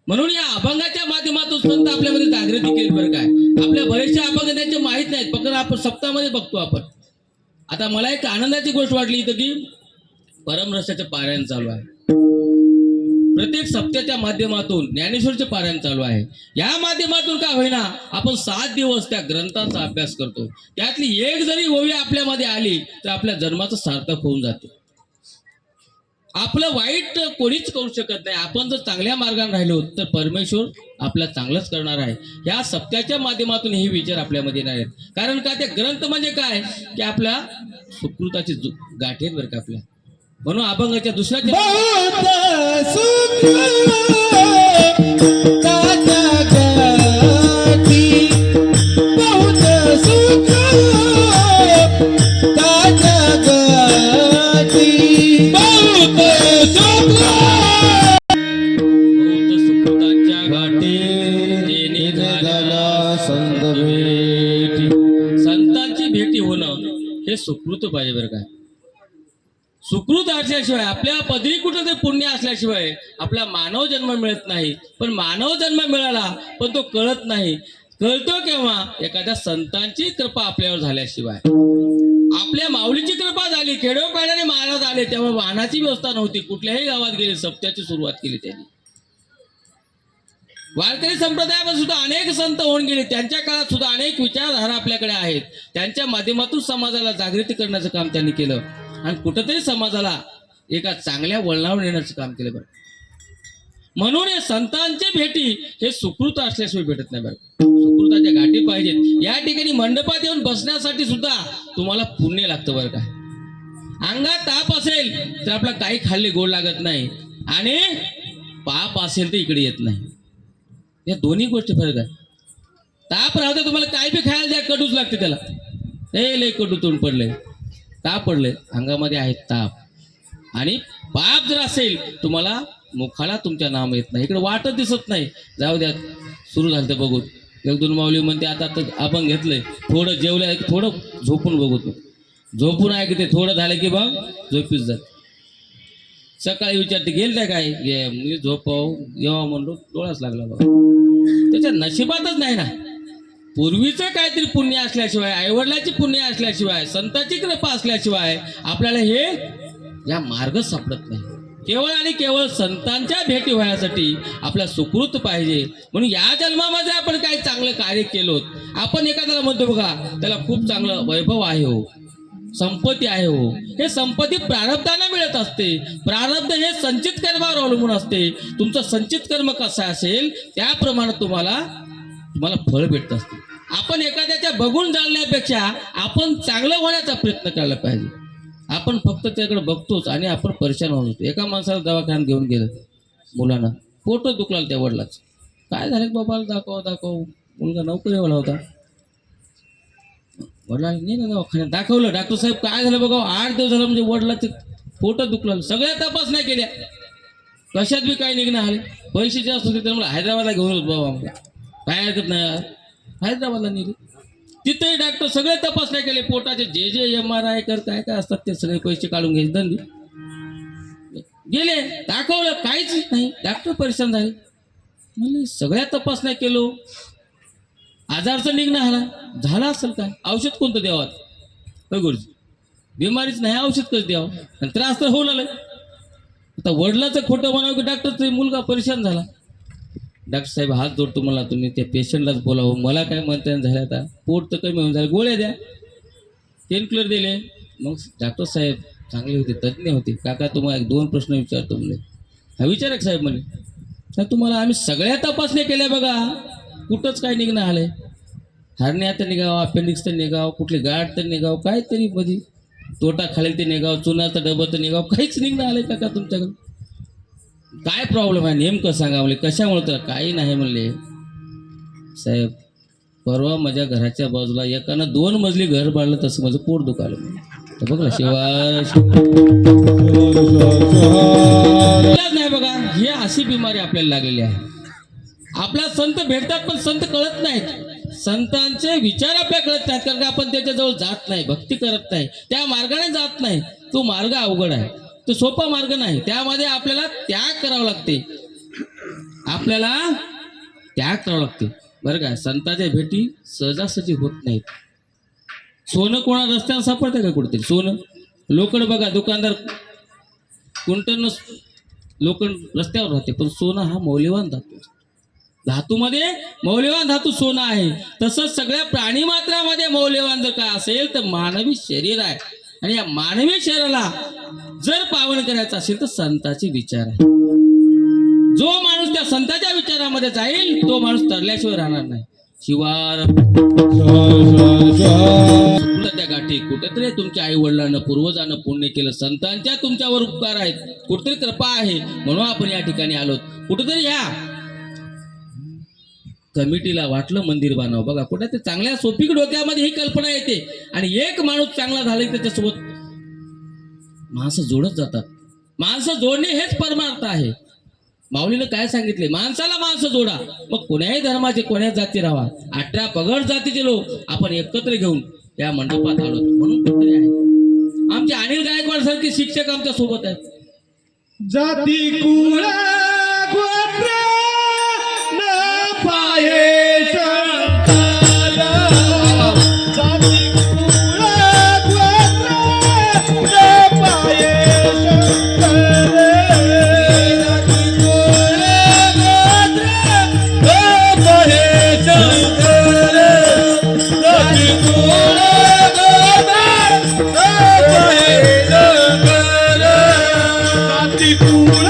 म्हणून या अभंगाच्या माध्यमातून संत आपल्यामध्ये जागृती केली बरं काय. आपल्या बरेचशा अभंग त्यांचे माहीत नाहीत, फक्त आपण सप्ताहामध्ये बघतो आपण. आता मला एक आनंदाची गोष्ट वाटली इथं की परमरसाचं पारायण चालू आहे, प्रत्येक सप्त्याच्या माध्यमातून ज्ञानेश्वरचे पारायण चालू आहे. या माध्यमातून का होईना आपण 7 दिवस त्या ग्रंथाचा अभ्यास करतो. त्यातली एक जरी ओवी आपल्यामध्ये आली तर आपल्या जन्माचं सार्थक होऊन जाते. आपलं वाईट कोणीच करू शकत नाही. आपण जर चांगल्या मार्गाने राहिलो तर परमेश्वर आपल्याला चांगलंच करणार आहे. या सप्त्याच्या माध्यमातून हे विचार आपल्यामध्ये येणार आहेत. कारण का ते ग्रंथ म्हणजे काय की आपल्या सुकृताची गाठी बरं का आपल्या. म्हणून अभंगाच्या दुसऱ्या संतांची भेटी होणं हे सुकृत पाहिजे बरं काय. सुकृत असल्याशिवाय, आपल्या पदरी कुठं ते पुण्य असल्याशिवाय आपला मानव जन्म मिळत नाही. पण मानव जन्म मिळाला पण तो कळत नाही. कळतो केव्हा, एखाद्या संतांची कृपा आपल्यावर झाल्याशिवाय. आपल्या माऊलीची कृपा झाली, खेडोपाड्याने महाराज आले तेव्हा वाहनाची व्यवस्था नव्हती, कुठल्याही गावात गेले, सप्त्याची सुरुवात केली त्यांनी. वारकरी संप्रदायामध्ये सुद्धा अनेक संत होऊन गेले, त्यांच्या काळात सुद्धा अनेक विचारधारा आपल्याकडे आहेत. त्यांच्या माध्यमातून समाजाला जागृती करण्याचं काम त्यांनी केलं आणि कुठंतरी समाजाला एका चांगल्या वळणावर नेण्याचं काम केलं बरं. म्हणून हे संतांची भेटी हे सुकृत असल्याशिवाय भेटत नाही बरं. सुकृताच्या गाठी पाहिजेत. या ठिकाणी मंडपात येऊन बसण्यासाठी सुद्धा तुम्हाला पुण्य लागतं बरं का. अंगात ताप असेल तर आपला काही खाल्ले गोड लागत नाही, आणि पाप असेल तर इकडे येत नाही. या दोन्ही गोष्टी फरक आहे. ताप राहते तुम्हाला काय बी खायला द्या, कडूच लागते त्याला. लय कडू तोंड पडलंय, ताप पडलंय, अंगामध्ये आहे ताप. आणि पाप जर असेल तुम्हाला मुखाला तुमच्या नाम येत नाही, इकडे वाटत दिसत नाही. जाऊ द्या, सुरू झालं तर बघू. 1-2 माऊली म्हणते आता आपण घेतलंय, थोडं जेवलं थोडं झोपून बघू. झोपून आहे की ते थोडं झालं की बघ झोपीच जात. सकाळी विचारते गेल काय मी झोपाव येवा म्हणलो डोळाच लागला बाबा. त्याच्या नशिबातच नाही ना. पूर्वीचं काहीतरी पुण्य असल्याशिवाय, आईवडिलाची पुण्य असल्याशिवाय, संतांची कृपा असल्याशिवाय आपल्याला हे या मार्ग सापडत नाही. केवळ आणि केवळ संतांच्या भेटी होण्यासाठी आपल्या सुकृत पाहिजे. म्हणून या जन्मामध्ये आपण काही चांगलं कार्य केलो, आपण एखाद्याला म्हणतो बघा त्याला खूप चांगलं वैभव आहे हो, संपत्ती आहे हो. हे संपत्ती प्रारब्धाने मिळत असते. प्रारब्ध हे संचित कर्मावर अवलंबून असते. तुमचं संचित कर्म कसं असेल त्याप्रमाणे तुम्हाला फळ भेटत असते. आपण एखाद्याच्या बघून जाणण्यापेक्षा आपण चांगलं होण्याचा प्रयत्न करायला पाहिजे. आपण फक्त त्याकडे बघतोच आणि आपण परेशान होतो. एका माणसाला दवाखान्यात घेऊन गेलं मुलांना, पोट दुखला त्या वडिलाच. काय झालं बाबा, दाखव. मुलगा नोकरीवाला होता. वडिलांनी नाही ना दवाखान्यात दाखवलं. डॉक्टर साहेब काय झालं बघा, 8 दिवस झालं म्हणजे वडिलाचं पोट दुखलं. सगळ्या तपासण्या केल्या, कशात बी काही निघणं आले. पैसे जास्त होते त्यामुळे हैदराबादला घेऊन बाबा आम्हाला काय हरकत नाही. हैदराबादला नेली. तिथेही डॉक्टर सगळे तपासण्या केले पोटाचे, जे MRI काय असतात ते सगळे पैसे काढून घ्यायचे धंदे. गेले दाखवलं काहीच नाही. डॉक्टर परेशान झाले. म्हणजे सगळ्या तपासण्या केलो, आजारचं निघणं झाला असेल काय, औषध कोणतं द्यावं? गुरुजी बिमारीच नाही, औषध कसं द्यावं? आणि त्रास तर होऊ लागला. आता वडिलाचं खोटं म्हणावं की डॉक्टरचा मुलगा परेशान झाला. डॉक्टर साहेब हात जोडतो, मला तुम्ही त्या पेशंटलाच बोलावं, मला काय म्हणता झालं, आता पोट तर कमी होऊन झालं, गोळ्या द्या. पेनकिलर दिले. मग डॉक्टर साहेब चांगले होते, तज्ज्ञ होते. काका तुम्हाला 2 प्रश्न विचारतो म्हणले. हा विचारा साहेब म्हणले. तर तुम्हाला आम्ही सगळ्या तपासण्या केल्या बघा, कुठंच काय निघणं आलंय. हरण्या तर निघावं, अपेंडिक्स तर निघावं, कुठली गाठ तर निघावं, काहीतरी मध्ये तोटा खालील ते निघावं, चुनाचं डबं तर निघावं, काहीच निघणं आलंय काका तुमच्याकडे. काय प्रॉब्लेम आहे नेमकं सांगा म्हणले. कशामुळे? तर काही नाही म्हणले. साहेब परवा माझ्या घराच्या बाजूला एकानं 2 मजली घर बांधलं, तसं माझं पोट दुखालं. तर बघा शिवाय नाही बघा, ही अशी बिमारी आपल्याला लागलेली आहे. आपला संत भेटतात पण संत कळत नाहीत. संतांचे विचार आपल्याला कळत नाहीत, कारण का आपण त्याच्याजवळ जात नाही, भक्ती करत नाही, त्या मार्गाने जात नाही. तो मार्ग अवघड आहे, तो सोपा मार्ग नाही. त्यामध्ये आपल्याला त्याग करावा लागते. बरं का. संतांच्या भेटी सहजासहजी होत नाहीत. सोनं कोणा रस्त्यावर सापडतं का कुठेतरी? सोनं लोखंड बघा, दुकानदार कुंटन लोखंड रस्त्यावर राहते, पण सोनं हा मौल्यवान धातू. धातूमध्ये मौल्यवान धातू सोनं आहे. तसंच सगळ्या प्राणी मात्रामध्ये मौल्यवान जर काय असेल तर मानवी शरीर आहे. आणि या मानवी शरीराला जर पावन करायचं असेल तर संतांचे विचार आहे. जो माणूस त्या संतांच्या विचारामध्ये जाईल तो माणूस तरल्याशिवाय राहणार नाही. शिवार त्या गाठी कुठेतरी तुमच्या आई वडिलांना पूर्वजांना पुण्य केलं, संतांच्या तुमच्यावर उपकार आहेत, कुठेतरी कृपा आहे, म्हणून आपण या ठिकाणी आलो. कुठेतरी या कमिटीला वाटलं मंदिर बांधावं. बघा कुठे ते चांगल्या सोपी डोक्यामध्ये ही कल्पना येते. आणि एक माणूस चांगला झाला की त्याच्यासोबत माणसं जोडत जातात. माणसं जोडणे हेच परमार्थ आहे. माऊलीनं काय सांगितले? माणसाला माणसं जोडा. मग कोण्याही धर्माचे, कोण्या जाती राहा, 18 पगड जातीचे लोक आपण एकत्र घेऊन या मंडपात आलो. म्हणून कुठे आहे आमचे अनिल गायकवाड सारखे शिक्षक आमच्या सोबत आहेत. जाती कुळ गोत्र न पाये संताला, जाती कुळ गोत्र न पाये संताला, जाती कुळ गोत्र न पाये संताला, जाती कुळ गोत्र न पाये संताला, जाती कुळ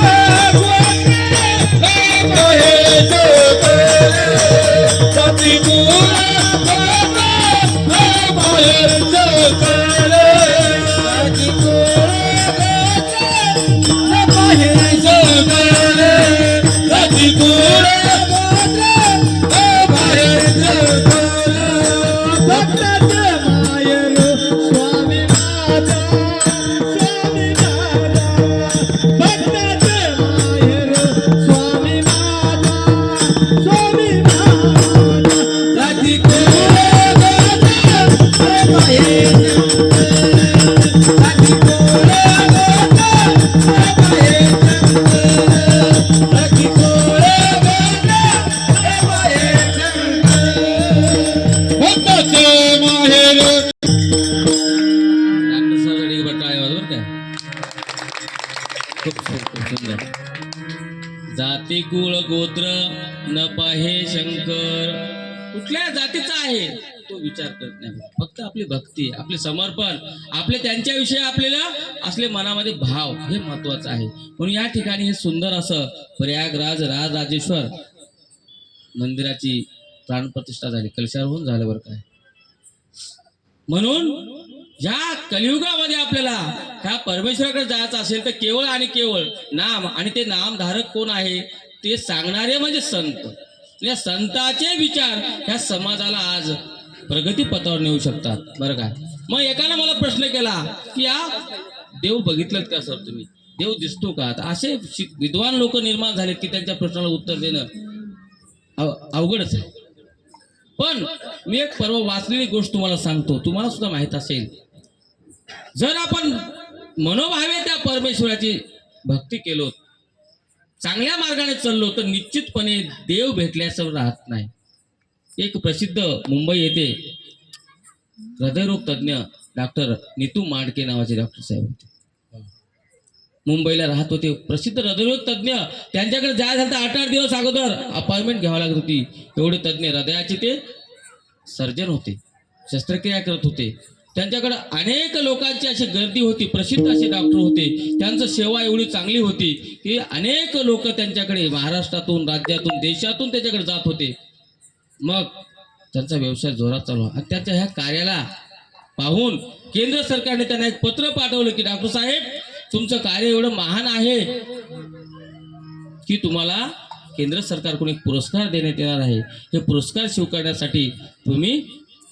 Bye. जाती कुळ गोत्र न पाहे शंकर. कुठल्या जातीचा आहे तो विचार करत नाही, फक्त आपली भक्ती, आपले समर्पण, आपले त्यांच्याविषयी आपल्याला असले मनामध्ये भाव, हे महत्वाचं आहे. म्हणून या ठिकाणी हे सुंदर असं प्रयागराज राजराजेश्वर मंदिराची प्राणप्रतिष्ठा झाली, कलशारोहण झालं बरं काय. म्हणून या कलियुगामध्ये आपल्याला ह्या परमेश्वराकडे जायचं असेल तर केवळ आणि केवळ नाम, आणि ते नामधारक कोण आहे ते सांगणारे म्हणजे संत. या संतांचे विचार ह्या समाजाला आज प्रगती पथावर नेऊ शकतात बरं का. मग एकानं मला प्रश्न केला की या देव बघितलं का सर तुम्ही, देव दिसतो का. आता असे विद्वान लोक निर्माण झालेत की त्यांच्या प्रश्नाला उत्तर देणं अवघडच आहे. पण मी एक परवा वाचलेली गोष्ट तुम्हाला सांगतो, तुम्हाला सुद्धा माहित असेल. जर आपण मनोभावे त्या परमेश्वराची भक्ती केलो, चांगल्या मार्गाने चाललो, तर निश्चितपणे देव भेटल्यासं राहत नाही. एक प्रसिद्ध मुंबई येथे हृदयरोग तज्ज्ञ डॉक्टर नीतू मांडके नावाचे डॉक्टर साहेब होते. मुंबईला राहत होते, प्रसिद्ध हृदयरोग तज्ज्ञ. त्यांच्याकडे जायचं झालं तर 8-8 दिवस अगोदर अपॉइंटमेंट घ्यावी लागत होती. एवढे तज्ज्ञ, हृदयाचे ते सर्जन होते, शस्त्रक्रिया करत होते. त्यांच्याकडे अनेक लोकांची अशी गर्दी होती, प्रसिद्ध असे डॉक्टर होते. त्यांचं सेवा एवढी चांगली होती की अनेक लोक त्यांच्याकडे महाराष्ट्रातून, राज्यातून, देशातून त्याच्याकडे जात होते. मग त्यांचा व्यवसाय जोरात चालू आणि त्यांच्या ह्या कार्याला पाहून केंद्र सरकारने त्यांना एक पत्र पाठवलं की डॉक्टर साहेब, तुमचं कार्य एवढं महान आहे की तुम्हाला केंद्र सरकारकडून एक पुरस्कार देण्यात येणार आहे. हे पुरस्कार स्वीकारण्यासाठी तुम्ही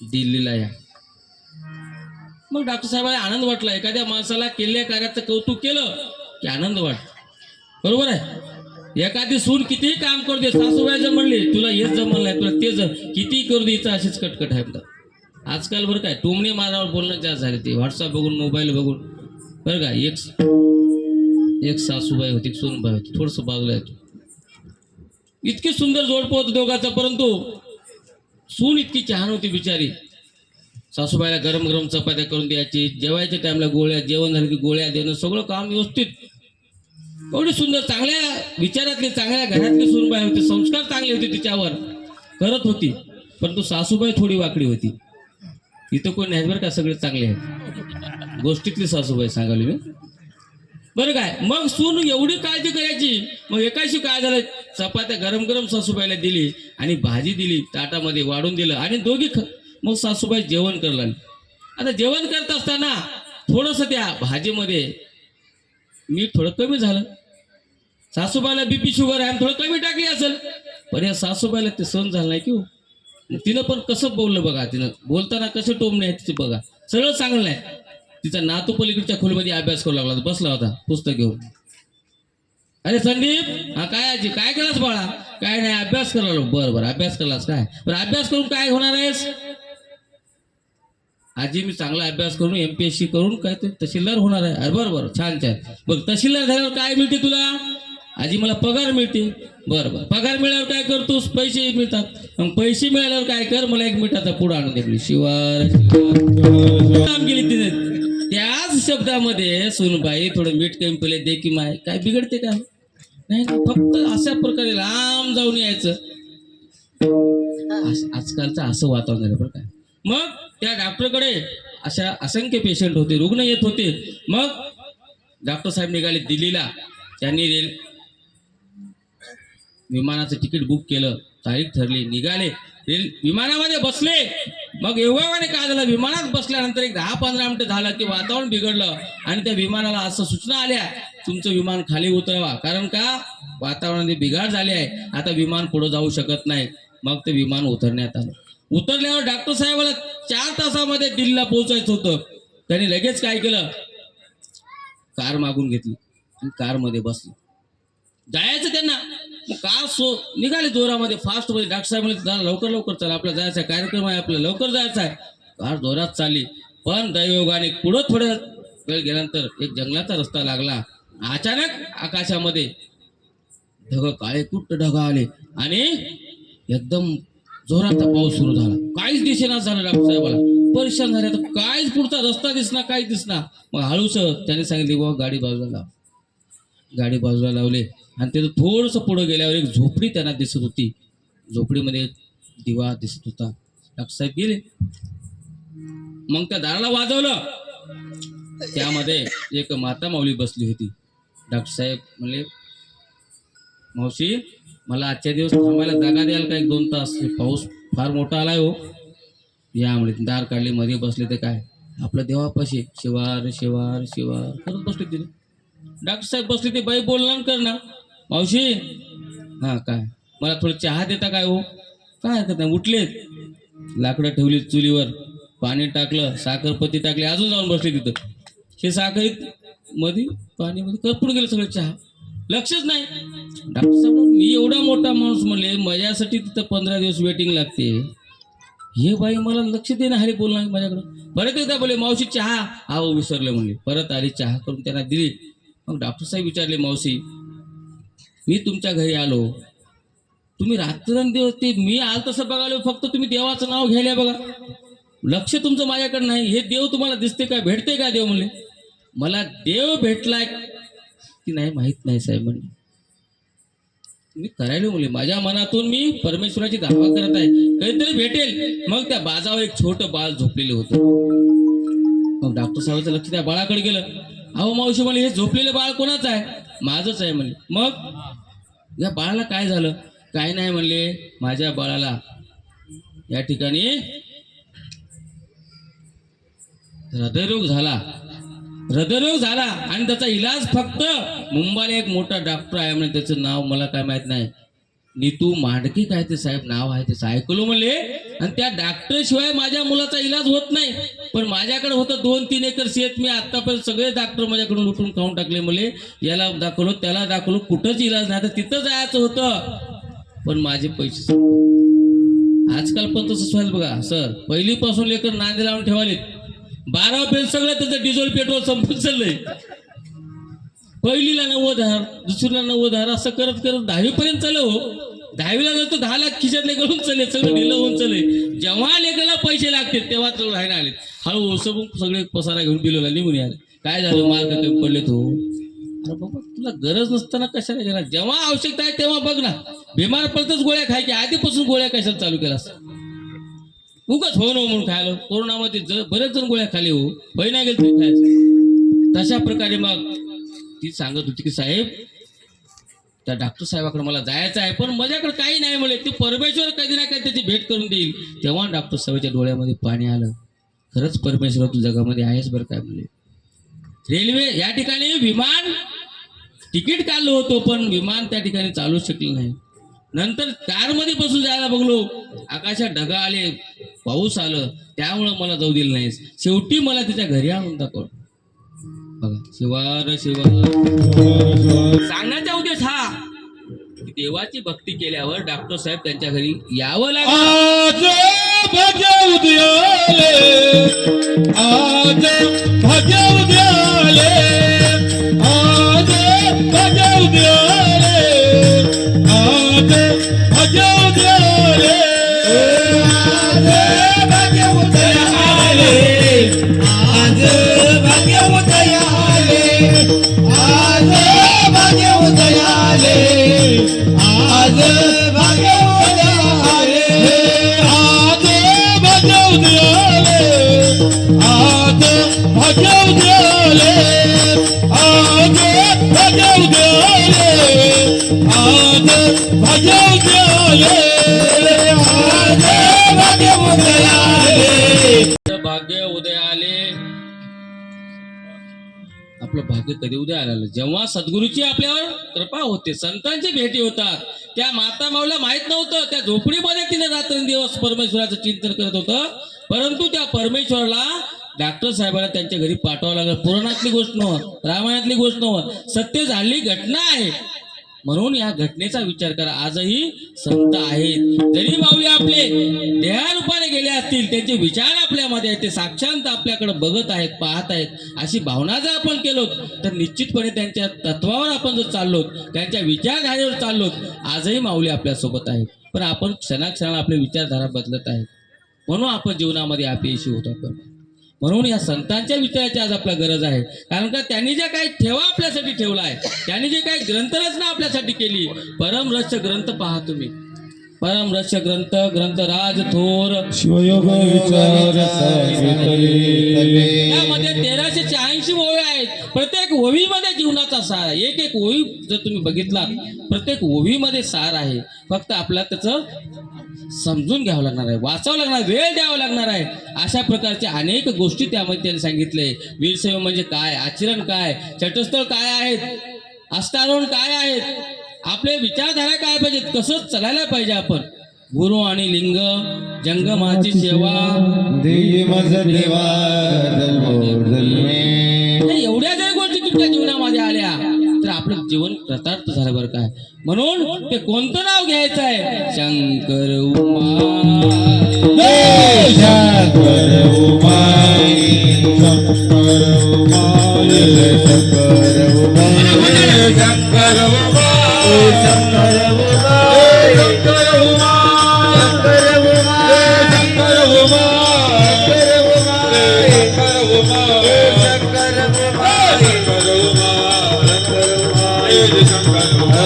दिल्लीला या. मग डॉक्टर साहेबांना आनंद वाटला. एखाद्या माणसाला केलेल्या कार्याचं कौतुक केलं की आनंद वाटतो, बरोबर आहे. एखादी सून कितीही काम करू दे, सासूबाई जर म्हणले तुला हेच जमलं नाही, तुला ते कितीही करू दे, इथं अशीच कटकट आहे. आजकाल बरं काय टोमणे मारावर बोलणं जास्त झाले, ते व्हॉट्सअप बघून, मोबाईल बघून बरं का. एक सासूबाई होती, एक सूनबाई होती, थोडस बाजूला येतो. इतकी सुंदर जोडपं होतं दोघांचं, परंतु सून इतकी छान होती बिचारी. सासूबाईला गरम गरम चपात्या करून द्यायची, जेवायच्या टाइमला गोळ्या, जेवण झालं की गोळ्या देणं, सगळं काम व्यवस्थित. एवढी सुंदर, चांगल्या विचारातली, चांगल्या घरातली सूनबाई होती, संस्कार चांगले होते तिच्यावर करत होती. परंतु सासूबाई थोडी वाकडी होती. इथं कोण नाही बरं का, सगळे चांगले आहेत. गोष्टीतली सासूबाई सांगाली मी बरं काय. मग सून एवढी काळजी करायची. मग एकाशी काय झालं, चपात्या गरम गरम सासूबाईला दिली आणि भाजी दिली, ताटामध्ये वाढून दिलं आणि दोघी मग सासूबाई जेवण करायला लागली. आता जेवण करत असताना थोडस त्या भाजीमध्ये मीठ थोडं कमी झालं. सासूबाईला बीपी शुगर आहे, थोडं कमी टाकली असेल, पण या सासूबाईला ते सहन झालं नाही की हो. तिनं पण कसं बोललं बघा, तिनं बोलताना कसं टोमणे आहे तिचे बघा, सगळं चांगलं नाही. तिचा नातू पलीकडच्या खोलीमध्ये अभ्यास करू लागला, बसला होता पुस्तक घेऊन. अरे संदीप, हा काय आजी, काय केलास बाळा. काय नाही, अभ्यास करायला. बरं बरं, अभ्यास केलास काय. बरं, अभ्यास करून काय होणार आहेस. आजी मी चांगला अभ्यास करून MPSC करून काय ते तहसीलदार होणार आहे. अरे बरं बरं, छान छान. बघ, तहसीलदार झाल्यावर काय मिळते तुला. आजी मला पगार मिळते. बरं बरं, पगार मिळाल्यावर काय करतोस, पैसे मिळतात. मग पैसे मिळाल्यावर काय कर, मला 1 मिनिटाचा पुढं आणून दे. शिवार काम केली तिने. त्याच शब्दामध्ये सुनबाई थोडं मीठ कमी पहिले दे की माय, काय बिघडते काय नाही. फक्त अशा प्रकारे लांब जाऊन यायचं. आजकालचं असं वातावरण झालं बरं काय. मग त्या डॉक्टरकडे अशा असंख्य पेशंट होते, रुग्ण येत होते. मग डॉक्टर साहेब निघाले दिल्लीला. त्यांनी विमानाचं तिकीट बुक केलं, तारीख ठरली, निघाले. विमानामध्ये बसले. मग योगाने काय झालं, विमानात बसल्यानंतर एक 10-15 मिनिटं झालं की वातावरण बिघडलं आणि त्या विमानाला असं सूचना आल्या, तुमचं विमान खाली उतरवा, कारण का वातावरणामध्ये बिघाड झाले आहे, आता विमान पुढे जाऊ शकत नाही. मग ते विमान उतरण्यात आलं. उतरल्यावर डॉक्टर साहेबाला 4 तासामध्ये दिल्लीला पोहोचायचं होतं. त्यांनी लगेच काय केलं, कार मागून घेतली आणि कारमध्ये बसले. जायचं त्यांना. मग कार निघाले जोरामध्ये, फास्ट मध्ये. डॉक्टर साहेब म्हणले लवकर लवकर चला, आपल्याला जायचं आहे, कार्यक्रम आहे, आपल्याला लवकर जायचं आहे. कार जोरात चालली. पण दैवयोगाने पुढं थोड्या वेळ गेल्यानंतर एक जंगलाचा रस्ता लागला. अचानक आकाशामध्ये ढग, काळे कुट्ट ढग आले आणि एकदम जोराचा पाऊस सुरू झाला. काहीच दिसेना झालं. डॉक्टर साहेबाला परेशान झाले, तर काहीच पुढचा रस्ता दिसना, काहीच दिसना. मग हळूच त्याने सांगितले, बाबा गाडी बाजूला लाव. गाडी बाजूला लावले आणि त्याचं थोडंसं पुढं गेल्यावर एक झोपडी त्यांना दिसत होती. झोपडीमध्ये एक दिवा दिसत होता. डॉक्टर साहेब गेले. मग त्या दाराला वाजवलं. त्यामध्ये एक माता माऊली बसली होती. डॉक्टर साहेब म्हणले, मावशी मला आजच्या दिवस थांबायला जागा द्याल का? 1-2 तास. पाऊस फार मोठा आलाय हो. या म्हणजे दार काढले, मध्ये बसले. ते काय आपलं देवापाशी शिवार शिवार शिवार करत बसले तिथे. डॉक्टर साहेब बसले. ते बाई बोलणार कर ना, मावशी हा काय मला थोडं चहा देता काय हो? काय हरकत नाही. उठलेत, लाकडं ठेवली चुलीवर, पाणी टाकलं, साखरपत्ती टाकली, अजून जाऊन बसले तिथं. हे साखरीत मध्ये पाणी मध्ये करपून गेलं सगळं. चहा लक्षच नाही. डॉक्टर साहेब मी एवढा मोठा माणूस म्हणले, माझ्यासाठी तिथं 15 दिवस वेटिंग लागते. हे बाई मला लक्ष देणं हरी बोलणार माझ्याकडं. परत एकदा बोले, मावशी चहा. आहो विसरले म्हणले. परत आली, चहा करून त्यांना दिली. मग डॉक्टर साहेब विचारले, मावशी मी तुमच्या घरी आलो, तुम्ही रात्रंदिवस ते मी आल तसं बघालो, फक्त तुम्ही देवाचं नाव घ्यायला बघा, लक्ष तुमचं माझ्याकडे नाही. हे देव तुम्हाला दिसते का, भेटते का देव? म्हणले मला देव भेटलाय की नाही माहित नाही साहेब. म्हणले मी करायला म्हणले, माझ्या मनातून मी परमेश्वराची दावा करत आहे, काहीतरी भेटेल. मग त्या बाजावर एक छोटं बाळ झोपलेलं होतं. मग डॉक्टर साहेबांचं लक्ष त्या बाळाकडे गेलं. अहो मावशी म्हणले, हे झोपलेलं बाळ कोणाचं आहे? माझंच आहे म्हणले. मग या बाळाला काय झालं? काय नाही म्हणले, माझ्या बाळाला या ठिकाणी हृदयरोग झाला आणि त्याचा इलाज फक्त मुंबईला एक मोठा डॉक्टर आहे म्हणजे त्याचं नाव मला काय माहित नाही, नीतू मांडके काय ते साहेब नाव आहे, त्याचं ऐकलो म्हणले. आणि त्या डॉक्टर शिवाय माझ्या मुलाचा इलाज होत नाही. पण माझ्याकडे होतं 2-3 एकर शेत. मी आतापर्यंत सगळे डॉक्टर माझ्याकडून लुटून खाऊन टाकले. म्हणले याला दाखवलो, त्याला दाखवलो, कुठंच इलाज नाही. तर तिथं जायचं होतं, पण माझे पैसे संपले. आजकाल पण तसंच व्हायला बघा सर. पहिलीपासून लेकर नांदे लावून ठेवालेत. 12 पेन सगळं त्याचं डिझेल पेट्रोल संपून चाललंय. पहिलीला 90,000, दुसरीला 90,000, असं करत करत 10वी पर्यंत चाललं हो. 10वीला जातो 10 लाख खिशातले करून चालले, सगळं ढिलं होऊन चालले. जेव्हा लेकरला पैसे लागतील तेव्हा तो राहायला आले. हळू सगळे पसारा घेऊन बिलोला निघून आले. काय झालं, मार्क कमी पडले तो. अरे बाबा तुला गरज नसताना कशाला गेला? जेव्हा आवश्यकता आहे तेव्हा बघ ना. बिमार पडतच गोळ्या खायची, आधीपासून गोळ्या कशाला चालू केलास? उगाच हो नो म्हणून खायला. कोरोनामध्ये बरेच जण गोळ्या खाली हो, वय नाही गेल तुम्ही खायचं. तशा प्रकारे मग ती सांगत होती की साहेब त्या डॉक्टर साहेबाकडे मला जायचं आहे, पण माझ्याकडे काही नाही म्हणले. ते परमेश्वर कधी ना कधी त्याची भेट करून देईल. तेव्हा डॉक्टर साहेबाच्या डोळ्यामध्ये पाणी आलं. खरंच परमेश्वर तू जगामध्ये आहेस बरं काय म्हणले. रेल्वे या ठिकाणी विमान तिकीट काढलं होतं, पण विमान त्या ठिकाणी चालू शकलं नाही. नंतर कारमध्ये बसून जायला बघलो, आकाशात ढगा आले, पाऊस आलं, त्यामुळं मला जाऊ दिलं नाही. शेवटी मला तिच्या घरी आणून दाखवलं. बघा शिवार सांगण्याचा उद्देश हा की देवाची भक्ती केल्यावर डॉक्टर साहेब त्यांच्या घरी यावं लागलं. आज भाग्य उदयाले, आज भाग्य उदयाले, आज भाग्य उदयाले, आज भाग्य उदयाले, आज भाग्य उदयाले, आज भाग्य उदयाले, आज भाग्य उदयाले, आज भाग्य उदयाले, आज भाग्य उदयाले, आज भाग्य उदयाले, आज भाग्य उदयाले, आज भाग्य उदयाले, आज भाग्य उदयाले. भाग्य उदय आले. आपलं भाग्य कधी उदय आलं? जेव्हा सद्गुरूची आपल्यावर कृपा होते, संतांची भेटी होतात. त्या माता माऊला माहित नव्हतं, त्या झोपडीमध्ये तिने रात्रंदिवस परमेश्वराचं चिंतन करत होतं. परंतु त्या परमेश्वराला डॉक्टर साहेबांना त्यांच्या घरी पाठवावं लागलं. पुराणातली गोष्ट नव्हतं, रामायणातली गोष्ट नव्हतं, सत्य झालेली घटना आहे. म्हणून या घटनेचा विचार करा. आजही संत आहेत, जरी माऊली आपले देहारूपाने गेले असतील, त्यांचे विचार आपल्यामध्ये आहेत, ते साक्षांत आपल्याकडे बघत आहेत, पाहत आहेत. अशी भावना जर आपण केलो तर निश्चितपणे त्यांच्या तत्वावर आपण जर चाललो, त्यांच्या विचारधारेवर चाललो, आजही माऊली आपल्यासोबत आहेत. पण आपण क्षणाक्षणाला आपले विचारधारा बदलत आहेत, म्हणून आपण जीवनामध्ये अपयशी होत आहोत. म्हणून या संतांच्या विचाराची आज आपल्याला गरज आहे. कारण का त्यांनी जे काही ठेवा आपल्यासाठी ठेवला आहे, त्यांनी जे काही ग्रंथरचना आपल्यासाठी केली, परमरहस्य ग्रंथ पहा तुम्ही. परमरहस्य ग्रंथ, ग्रंथराज थोर, शिवयोग विचार सांगितले. यामध्ये 1386 ओव्या आहेत. प्रत्येक ओवीमध्ये जीवनाचा सार आहे. एक एक ओवी जर तुम्ही बघितलात, प्रत्येक ओवीमध्ये सार आहे. फक्त आपल्याला त्याचं समजून घ्यावं लागणार आहे, वाचावं लागणार आहे, वेळ द्यावा लागणार आहे. अशा प्रकारच्या अनेक गोष्टी त्यामध्ये त्यांनी सांगितले. वीरशैव म्हणजे काय, आचरण काय, चटस्थळ काय आहेत, अस्तारोहण काय आहेत, आपले विचारधारा काय पाहिजेत, कसं चालायला पाहिजे आपण. गुरु आणि लिंग, जंगमाची सेवा, देई मज देवा एवढ्या जर गोष्टी तुमच्या जीवनामध्ये आल्या तर आपलं जीवन कृतार्थ झालं बरं काय. म्हणून ते कोणतं नाव घ्यायचं आहे, शंकर जय शंकर उमाई, शंकर उमाई, शंकर उमाई, शंकर उमाई, शंकर उमाई, शंकर उमाई, शंकर उमाई, शंकर उमाई, शंकर उमाई, शंकर उमाई, शंकर उमाई,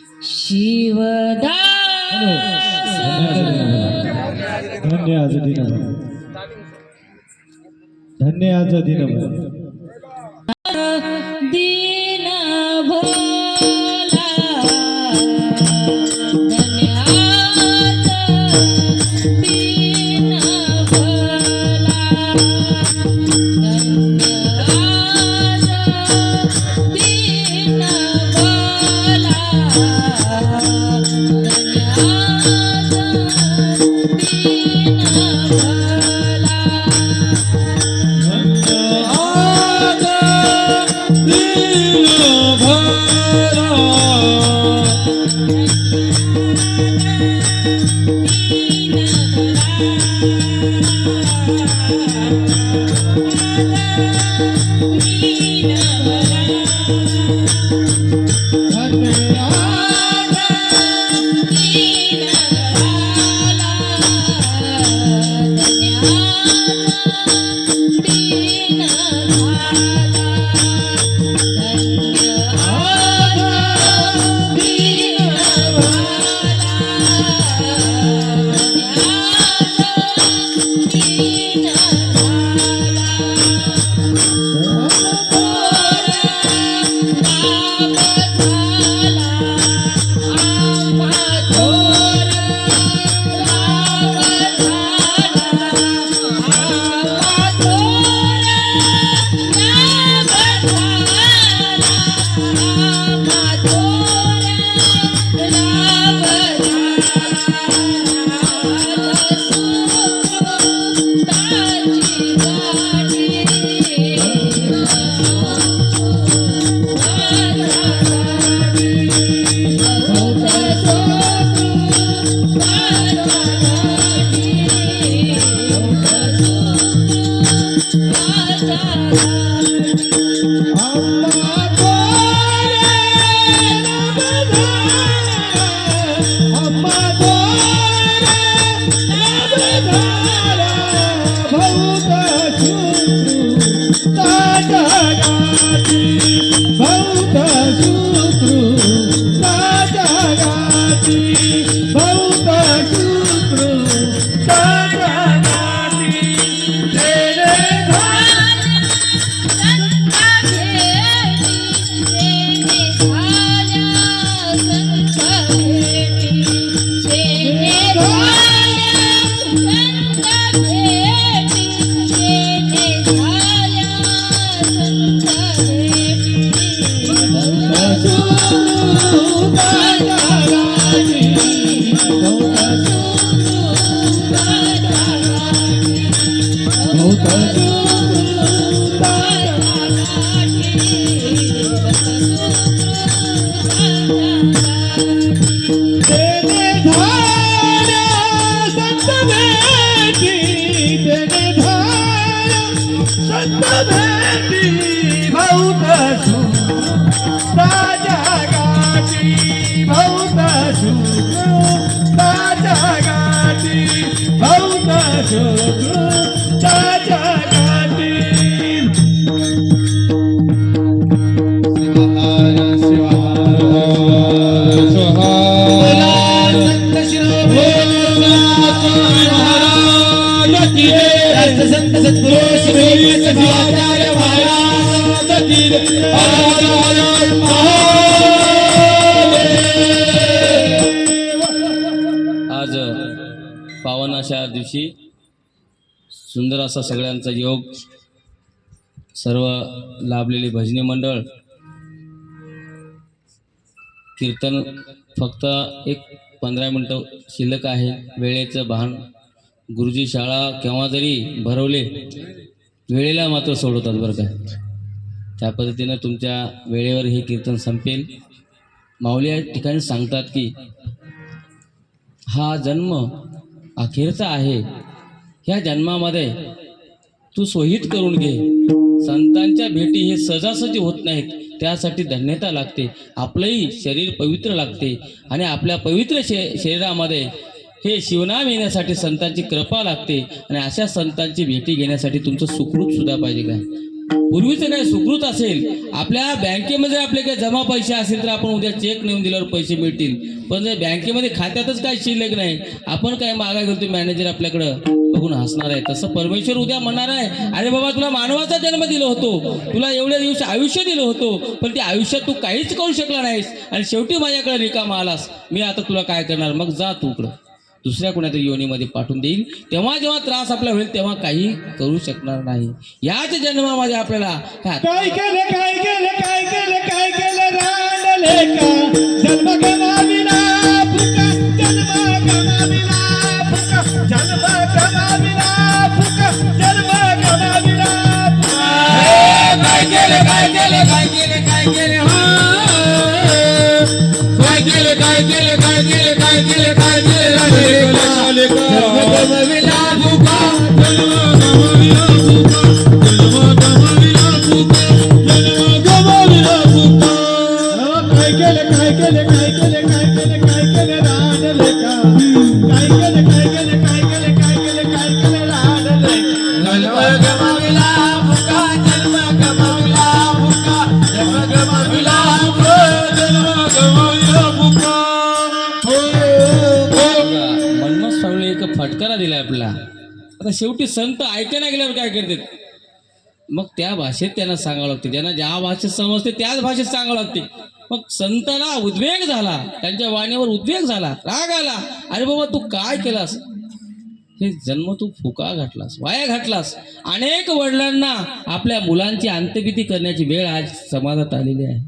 शंकर धन्य आज दिनभर, धन्य आज दिनभर. दीन भोला धन्यवाद, दीन भोला धन्यवाद, दीन भोला धन्यवाद, दीन संत भेटी बहुत सुख जगाची बहुत सुख जगाची बहुत सुख जगाची संत सद्गुरु श्री सदाचार्य महाराज की आज पावन अशा दिवशी सुंदर असा सगळ्यांचा योग, सर्व लाभलेली भजनी मंडळ, कीर्तन फक्त एक 15 मिनटं शिल्लक आहे, वेळेचं भान. गुरुजी शाळा केव्हा जरी भरवले वेळेला मात्र सोडवतात बरं का. त्या पद्धतीनं तुमच्या वेळेवर हे कीर्तन संपेल. माऊली या ठिकाणी सांगतात की हा जन्म अखेरचा आहे, ह्या जन्मामध्ये तू सोहित करून घे. संतांच्या भेटी हे सहजासहजी होत नाहीत, त्यासाठी धन्यता लागते. आपलंही शरीर पवित्र लागते आणि आपल्या पवित्र शरीरामध्ये हे शिवनाम येण्यासाठी संतांची कृपा लागते. आणि अशा संतांची भेटी घेण्यासाठी तुमचं सुकृत सुद्धा पाहिजे. काय पूर्वीचं काय सुकृत असेल, आपल्या बँकेमध्ये आपले काही जमा पैसे असेल तर आपण उद्या चेक नेऊन दिल्यावर पैसे मिळतील. पण जर बँकेमध्ये खात्यातच काय शिल्लक नाही, आपण काय मागा करतो, मॅनेजर आपल्याकडं बघून हसणार आहे. तसं परमेश्वर उद्या म्हणणार आहे, अरे बाबा तुला मानवाचा जन्म दिला होतो, तुला एवढ्या दिवस आयुष्य दिलं होतं, पण त्या आयुष्यात तू काहीच करू शकला नाहीस आणि शेवटी माझ्याकडे रिकामा आलास. मी आता तुला काय करणार, मग जा तू इकडं दुसऱ्या कोणातरी योनीमध्ये पाठवून देईल. तेव्हा जेव्हा त्रास आपला होईल तेव्हा काही करू शकणार नाही. याच जन्मामध्ये आपल्याला काय केलं काय केलं काय केलं काय केलं रांडले का जन्म गमाविला फुका जन्म गमाविला फुका जन्म गमाविला फुका जन्म गमाविला काय केलं काय केलं काय केलं काय केलं काय केलं काय केलं काय केलं काय केलं काय केलं जन्म गमाविला फुका जन्म गमाविला फुका जन्म गमाविला फुका जन्म गमाविला फुका काय केलं काय केलं काय केलं काय केलं काय केलं रांडले का काय केलं काय केलं काय केलं काय केलं काय केलं रांडले जन्म गमाविला फुका जन्म गमाविला फुका जन्म गमाविला फुका जन्म गमाविला फुका मनमत स्वामीने एक फटकारा दिला आपल्याला. आता शेवटी संत ऐकायला गेल्यावर काय करतात, मग त्या भाषेत त्यांना सांगावं लागते. ज्यांना ज्या भाषेत समजते त्याच भाषेत सांगावं लागते. मग संतांना उद्वेग झाला, त्यांच्या वाणीवर उद्वेग झाला, राग आला. अरे बाबा तू काय केलास, हे जन्म तू फुका घातलास, वाया घातलास. अनेक वडिलांना आपल्या मुलांची अंत्यविधी करण्याची वेळ आज समाजात आलेली आहे.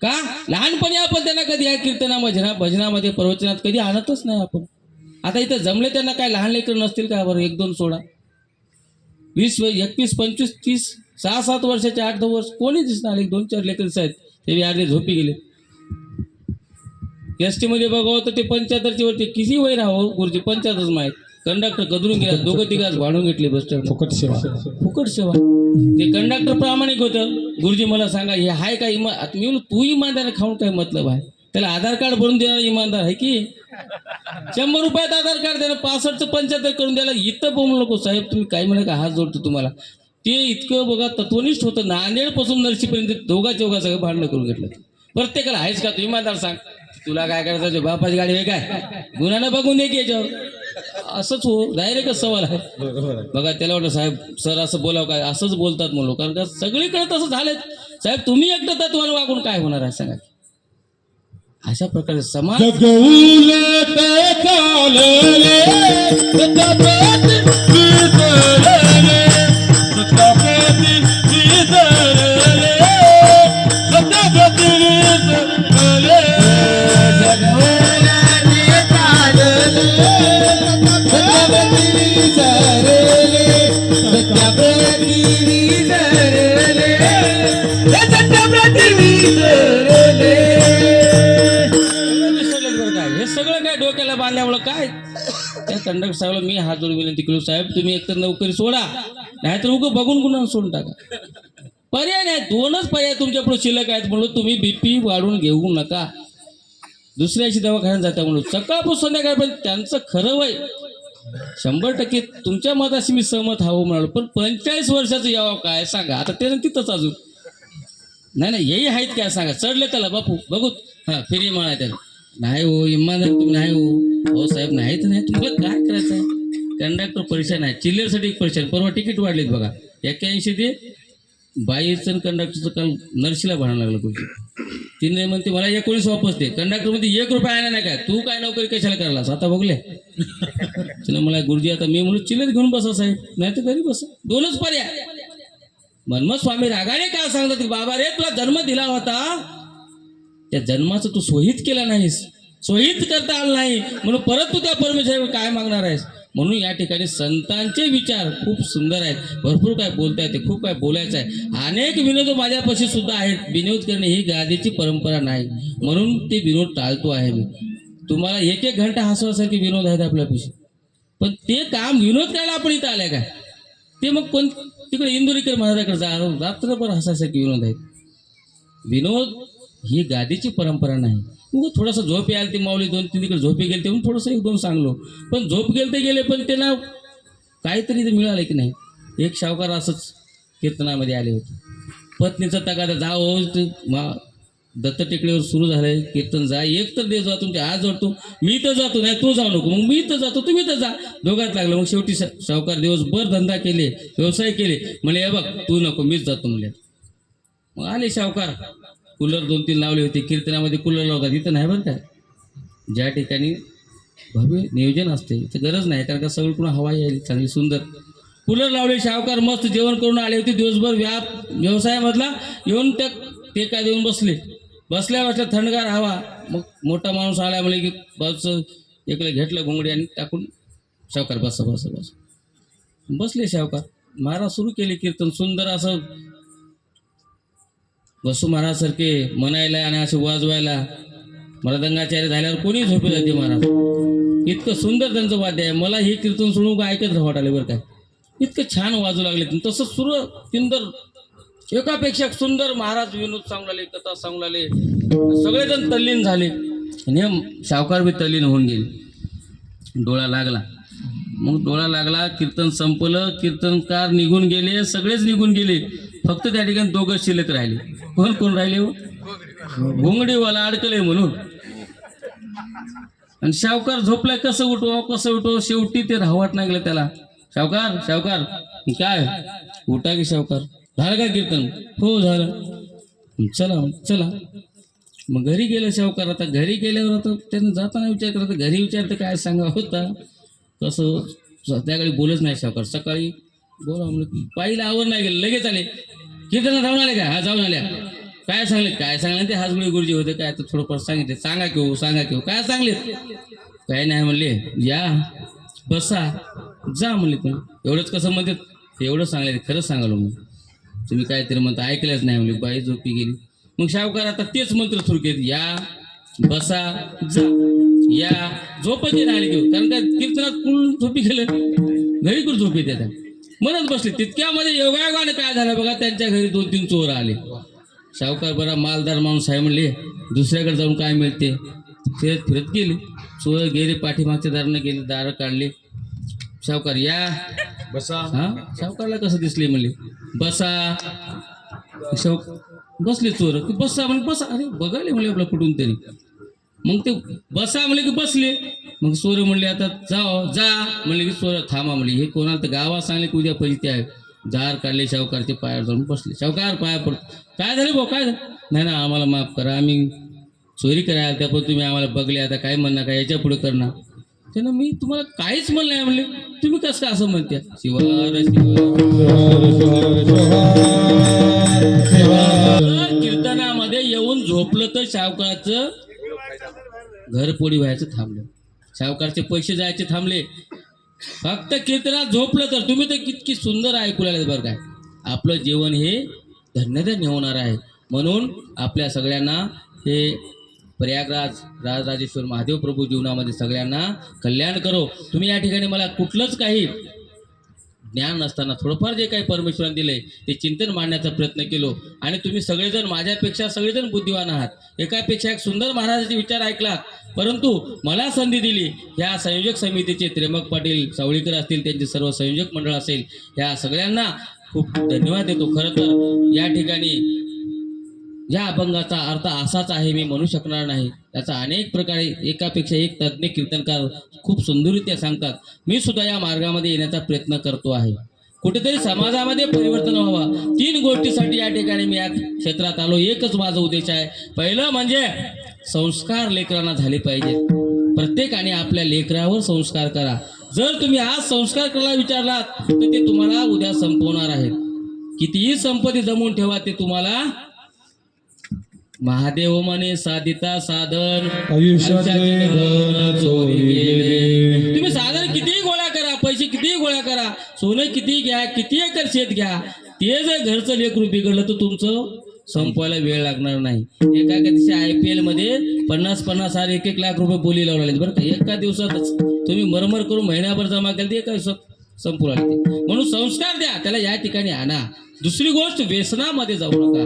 का लहानपणी आपण त्यांना कधी या कीर्तना भजनामध्ये प्रवचनात कधी आणतच नाही आपण. आता इथं जमले त्यांना काय लहान लेकरं नसतील का बरं, 1-2 सोडा, 20, 21, 25, 30, 6-7 वर्षाचे 8-10 वर्ष कोणी दिसणार. 1-2-4 लेकर्स आहेत, ते अर्धे झोपी गेले. एस टी मध्ये बघावं तर ते 75ची वरती किती वय राहावं गुरुजी, 75च माहीत. कंडक्टर कदरून गेला, 2-3 भांडून घेतले बस स्टँड. फुकट सेवा फुकट सेवा. ते कंडक्टर प्रामाणिक होतं. गुरुजी मला सांगा हे हाय का मी म्हणलो तू इमानदार खाऊन काय मतलब आहे, त्याला आधार कार्ड बनवून देणार इमानदार आहे की 100 रुपयात आधार कार्ड द्यायला 65चं 75 करून द्यायला. इथं बोलू नको साहेब, तुम्ही काय म्हणा का हात जोडतो तुम्हाला. ते इतकं बघा तत्वनिष्ठ होतं. नांदेड पासून नरसीपर्यंत दोघा सगळं भांडणं करून घेतलं. प्रत्येकाला आहेच का तू इमानदार, सांग तुला काय करायचं, बापाची गाडी आहे काय, गुन्ह्यानं बघून दे की याच्यावर. असंच हो, डायरेक्ट सवाल आहे बघा. त्याला वाटतं साहेब सर असं बोलावं काय, असंच बोलतात म्हणून. कारण का सगळीकडे तसं झालं साहेब. तुम्ही एकटं तत्वाला वागून काय होणार आहे सांगा. अशा प्रकारे समाज बांधल्यामुळं काय त्या कंडक्टर साहेबला मी हात जोडून विनंती केली, साहेब तुम्ही एकतर नोकरी सोडा, नाहीतर उगं बघून गुन्हा सोडून टाका. पर्याय नाही, दोनच पर्याय तुमच्या पुढे शिल्लक आहेत. म्हणून तुम्ही बीपी वाढून घेऊ नका. दुसऱ्याशी दवाखान्यात जाता म्हणून सकाळपासून संध्याकाळपर्यंत त्यांचं खरं वय 100% तुमच्या मताशी मी सहमत हवं म्हणालो. पण 45 वर्षाचं यावं काय सांगा. आता ते तिथंच अजून नाही हेही आहेत काय सांगा. चढले त्याला बापू बघू हा फेरी माळा त्याला. नाही हो इमानदार तुम्ही नाही हो साहेब नाही तर नाही तुम्हाला काय करायचं आहे. कंडक्टर परेशान आहे, चिल्लरसाठी एक परेशान. परवा तिकीट वाढलेत बघा 81 ते 22 आणि कंडक्टरचं काल नर्शीला भाडायला लागलं कुठे. तिने म्हणते मला 19 वापस दे. कंडक्टर म्हणते 1 रुपया आहे नाही काय तू काय नोकरी कशाला करायलास आता बघले. तिने मला गुरुजी आता मी म्हणून चिल्लर घेऊन बसा साहेब नाही तर घरी बसा. दोनच पर्याय. मनमत स्वामी रागाने काय सांगतात की बाबा रे तुला जन्म दिला होता त्या जन्माचं तू सोहित केला नाहीस, सोहित करता आलं नाही म्हणून परत तू त्या परमेश्वरावर काय मागणार आहेस. म्हणून या ठिकाणी संतांचे विचार खूप सुंदर आहेत. भरपूर काय बोलता येते, खूप काय बोलायचं आहे. अनेक विनोद माझ्यापाशी सुद्धा आहेत. विनोद करणे ही गादीची परंपरा नाही म्हणून ते विनोद टाळतो आहे मी. तुम्हाला 1-1 घंटा हसवासारखे विनोद आहेत आपल्यापाशी, पण ते काम विनोद करायला आपण इथं आल्या काय. ते मग कोण तिकडे इंदुरीकर महाराजाकडे जा रात्रभर हसायसारखे विनोद आहेत. विनोद ही गादीची परंपरा नाही. मग थोडासा झोप यायला ती माऊली 2-3 तिकडे झोपी गेले ते म्हणून थोडंसं 1-2 सांगलो. पण झोप गेले पण त्याला काहीतरी ते मिळालं की नाही. एक सावकार असंच कीर्तनामध्ये आले होते. पत्नीचा तगादा जा हो दत्त टेकडीवर सुरू झालंय कीर्तन जा एक तर दे जा तुमच्या हात जोडतो मी तर जातो नाही तू जाऊ नको मग मी तर जातो तुम्ही तर जा. दोघात लागलं. मग शेवटी सावकार दिवसभर धंदा केले व्यवसाय केले म्हणले हे बघ तू नको मीच जातो म्हणले. मग आले सावकार. कूलर 2-3 लावले होते कीर्तनामध्ये. कूलर लावतात इथं नाही बरं काय. ज्या ठिकाणी भव्य नियोजन असते इथं गरज नाही कारण का सगळीकडून हवा यायली चांगली सुंदर. कूलर लावले सावकार मस्त जेवण करून आले होते. दिवसभर व्यवसायामधला येऊन त्या टेका देऊन बसल्या थंडगार हवा. मग मोठा माणूस आला म्हणजे की बाजूचं एकलं घेतलं घोंगडी आणि टाकून सावकार बस बसले सावकार. महाराज सुरू केले कीर्तन सुंदर असं वसू महाराजसारखे म्हणायला आणि असे वाजवायला. मृदंगाचार्य झाल्यावर कोणी झोपे जाते महाराज. इतकं सुंदर त्यांचं वाद्य आहे. मला हे कीर्तन सोडून ऐकत राहावं आले बरं काय. इतकं छान वाजू लागले. तसं सुरू सुंदर एकापेक्षा सुंदर महाराज विनोद सांगू लागले कथा सांगू लागले. सगळेजण तल्लीन झाले आणि सावकार बी तल्लीन होऊन गेले. डोळा लागला. मग डोळा लागला कीर्तन संपलं. कीर्तनकार निघून गेले सगळेच निघून गेले. फक्त त्या ठिकाणी 2 शिल्लक राहिले. कोण राहिले हो घोंगडीवाला अडकले म्हणून. आणि सावकार झोपलाय कसं उठवा शेवटी ते राहवत नाही गेलं त्याला. सावकार काय उठा की सावकार झालं का कीर्तन. हो झालं. चला मग घरी गेलं सावकार. आता घरी गेल्यावर आता त्यानं जाताना विचार करत घरी विचारतं काय सांगा होता कसं. त्याकडे बोलच नाही सावकार. सकाळी बोला म्हणलं पाहिलं आवर नाही गेलं लगेच आले. कीर्तनात जाऊन आले काय. हा जाऊन आल्या. काय सांगले ते हाजगुळे गुरुजी होते काय तर थोडंफार सांगितले. सांगा की काय सांगले. काय नाही म्हणले या बसा जा म्हणले. तुम्ही एवढंच कसं म्हणते एवढं सांगले खरंच सांगालो मग तुम्ही काहीतरी म्हणता ऐकलंच नाही म्हणले. बाई झोपी गेली. मग सावकार आता तेच मंत्र सुरू केले या बसा जा या. झोपच नाही घेऊ कारण का कीर्तनात कुण झोपी गेलं घरी कुठं झोपी त्या म्हणत बसले. तितक्यामध्ये योगायोगाने काय झालं बघा त्यांच्या घरी 2-3 चोर आले. सावकार बरा मालदार माणूस आहे म्हणले दुसऱ्याकडे जाऊन काय मिळते फिरत गेले. चोर गेले पाठीमागच्या दारानं गेले. दारं काढले. सावकार या बसा. हा सावकारला कसं दिसले म्हणले बसा. बसले चोर की बसा म्हणजे बसा. अरे बघायला म्हणले आपलं कुठून तरी. मग ते बसा म्हणले की बसले. मग चोर म्हणले आता जा म्हणले की चोर थांबा म्हणले. हे कोणाला तर गावात सांगले की उद्या पैसे आहे. दार काढले सावकारचे पायावर जाऊन बसले. सावकार पाया पडतो. काय झालं भाऊ काय झालं. नाही आम्हाला माफ करा आम्ही चोरी करायला त्या पण तुम्ही आम्हाला बघले आता काय म्हणणार काय याच्या पुढे करणार. त्यानं मी तुम्हाला काहीच म्हणलं नाही म्हणले. तुम्ही कसं काय असं म्हणत्या. कीर्तनामध्ये येऊन झोपलं तर सावकाराचं घरपोडी व्हायचं थांबलं. सावकारचे पैसे जायचे थांबले. फक्त कीर्तनात झोपलं तर तुम्ही तर किती सुंदर ऐकू लागले बरं काय. आपलं जीवन हे धन्यधन्य होणार आहे. म्हणून आपल्या सगळ्यांना हे प्रयागराज राजराजेश्वर महादेव प्रभू जीवनामध्ये सगळ्यांना कल्याण करो. तुम्ही या ठिकाणी मला कुठलंच काही ज्ञान नसताना थोडंफार जे काही परमेश्वराने दिलंय ते चिंतन मांडण्याचा प्रयत्न केलो. आणि तुम्ही सगळेजण माझ्यापेक्षा सगळेजण बुद्धिवान आहात. एकापेक्षा एक सुंदर महाराजाचे विचार ऐकलात. परंतु मला संधी दिली ह्या संयोजक समितीचे त्र्यंबक पाटील सावळीकर असतील, त्यांचे सर्व संयोजक मंडळ असेल, ह्या सगळ्यांना खूप धन्यवाद देतो. खरं तर या ठिकाणी या अभंगाचा अर्थ असाच आहे मी म्हणू शकणार नाही. त्याचा अनेक प्रकारे एकापेक्षा एक तज्ज्ञ कीर्तनकार खूप सुंदररित्या सांगतात. मी सुद्धा या मार्गामध्ये येण्याचा प्रयत्न करतो आहे. कुठेतरी समाजामध्ये परिवर्तन व्हावं, 3 गोष्टीसाठी या ठिकाणी मी या क्षेत्रात आलो. एकच माझा उद्देश आहे. पहिलं म्हणजे संस्कार लेकरांना झाले पाहिजेत. प्रत्येकाने आपल्या लेकरावर संस्कार करा. जर तुम्ही आज संस्कार करायला विचारलात तर ते तुम्हाला उद्या संपवणार आहेत. कितीही संपत्ती जमवून ठेवा, ते तुम्हाला महादेव म्हणे साधिता साधन आयुष्याचे धन चोरी गेले. तुम्ही साधन कितीही गोळा करा, पैसे कितीही गोळा करा, सोनं कितीही घ्या, किती एकर शेत घ्या, ते जर घरचं लेकरू बिघडलं तर तुमचं संपवायला वेळ लागणार नाही. एका दिवशी IPL मध्ये 50,000 1-1 लाख रुपये बोली लावले बरं का. एका दिवसातच तुम्ही मरमर करून महिन्याभर जमा केलं ते एका दिवसात संपू लागते. म्हणून संस्कार द्या, त्याला या ठिकाणी आणा. दुसरी गोष्ट, व्यसनामध्ये जाऊ नका.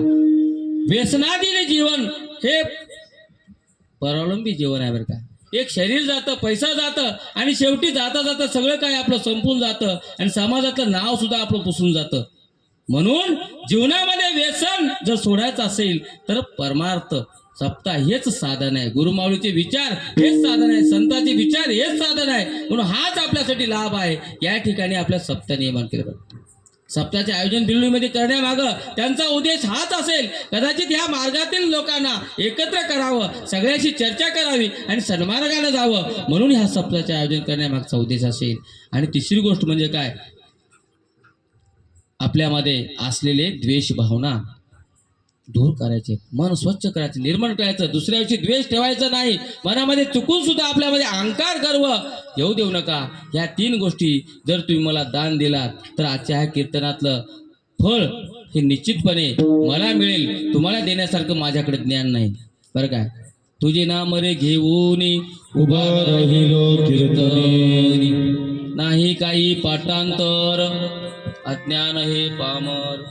व्यसनाधीन जीवन हे परावलंबी जीवन आहे बरं का. एक शरीर जातं, पैसा जातं आणि शेवटी जाता जाता सगळं काय आपलं संपून जातं आणि समाजातलं नाव सुद्धा आपलं पुसून जातं. म्हणून जीवनामध्ये व्यसन जर सोडायचं असेल तर परमार्थ सप्ताह हेच साधन आहे. गुरुमाऊलीचे विचार हेच साधन आहे. संतांचे विचार हेच साधन आहे. म्हणून हाच आपल्यासाठी लाभ आहे. या ठिकाणी आपल्या सप्ताह निर्माण केलं पाहिजे. सप्ताहाचे आयोजन दिल्लीमध्ये करण्यामागं त्यांचा उद्देश हाच असेल. कदाचित ह्या मार्गातील लोकांना एकत्र करावं, सगळ्याशी चर्चा करावी आणि सन्मार्गाने जावं, म्हणून ह्या सप्ताहाचे आयोजन करण्यामागचा उद्देश असेल. आणि तिसरी गोष्ट म्हणजे काय, आपल्यामध्ये असलेले द्वेष भावना दूर करायचे, मन स्वच्छ करायचे, निर्माण करायचं. दुसऱ्याविषयी द्वेष ठेवायचा नाही. मनामध्ये चुकून सुद्धा आपल्यामध्ये अहंकार गर्व येऊ देऊ नका. ह्या 3 गोष्टी जर तुम्ही मला दान दिलात तर आजच्या ह्या कीर्तनातलं फळ हे निश्चितपणे मला मिळेल. तुम्हाला देण्यासारखं माझ्याकडे ज्ञान नाही बरं काय. तुझे नाम रे घेऊन उभा राहिलो कीर्तनी, नाही काही पाठांतर, अज्ञान हे पामर.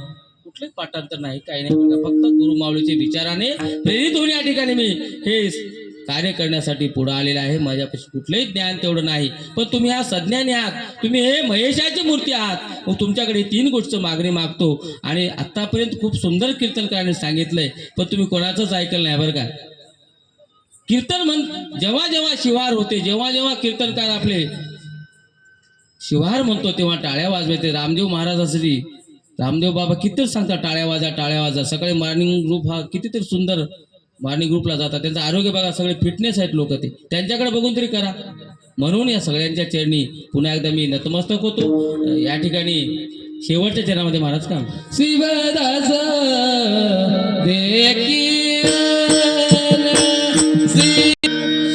कुठलेच पाठांतर नाही, काही नाही बघा. फक्त गुरुमाऊलीच्या विचाराने प्रेरित होऊन या ठिकाणी मी हे कार्य करण्यासाठी पुढे आलेलं आहे. माझ्यापाशी कुठलंही ज्ञान तेवढं नाही, पण तुम्ही हा सज्ञानी आहात. तुम्ही हे महेशाची मूर्ती आहात. मग तुमच्याकडे 3 गोष्टीचं मागणी मागतो. आणि आतापर्यंत खूप सुंदर कीर्तनकारांनी सांगितलंय, पण तुम्ही कोणाचंच ऐकलं नाही बरं का. कीर्तन जेव्हा जेव्हा शिवार होते, जेव्हा जेव्हा कीर्तनकार आपले शिवार म्हणतो तेव्हा टाळ्या वाजवायचे. रामदेव महाराज असली, रामदेव बाबा कितीतरी सांगतात टाळ्या वाजा, टाळ्या वाजा. सकाळी मॉर्निंग ग्रुप हा कितीतरी सुंदर मॉर्निंग ग्रुपला जातात. त्यांचं आरोग्य बघा, सगळे फिटनेस आहेत लोक, ते त्यांच्याकडे बघून तरी करा. म्हणून या सगळ्यांच्या चरणी पुन्हा एकदा मी नतमस्तक होतो. या ठिकाणी शेवटच्या चरणामध्ये महाराज का शिवदास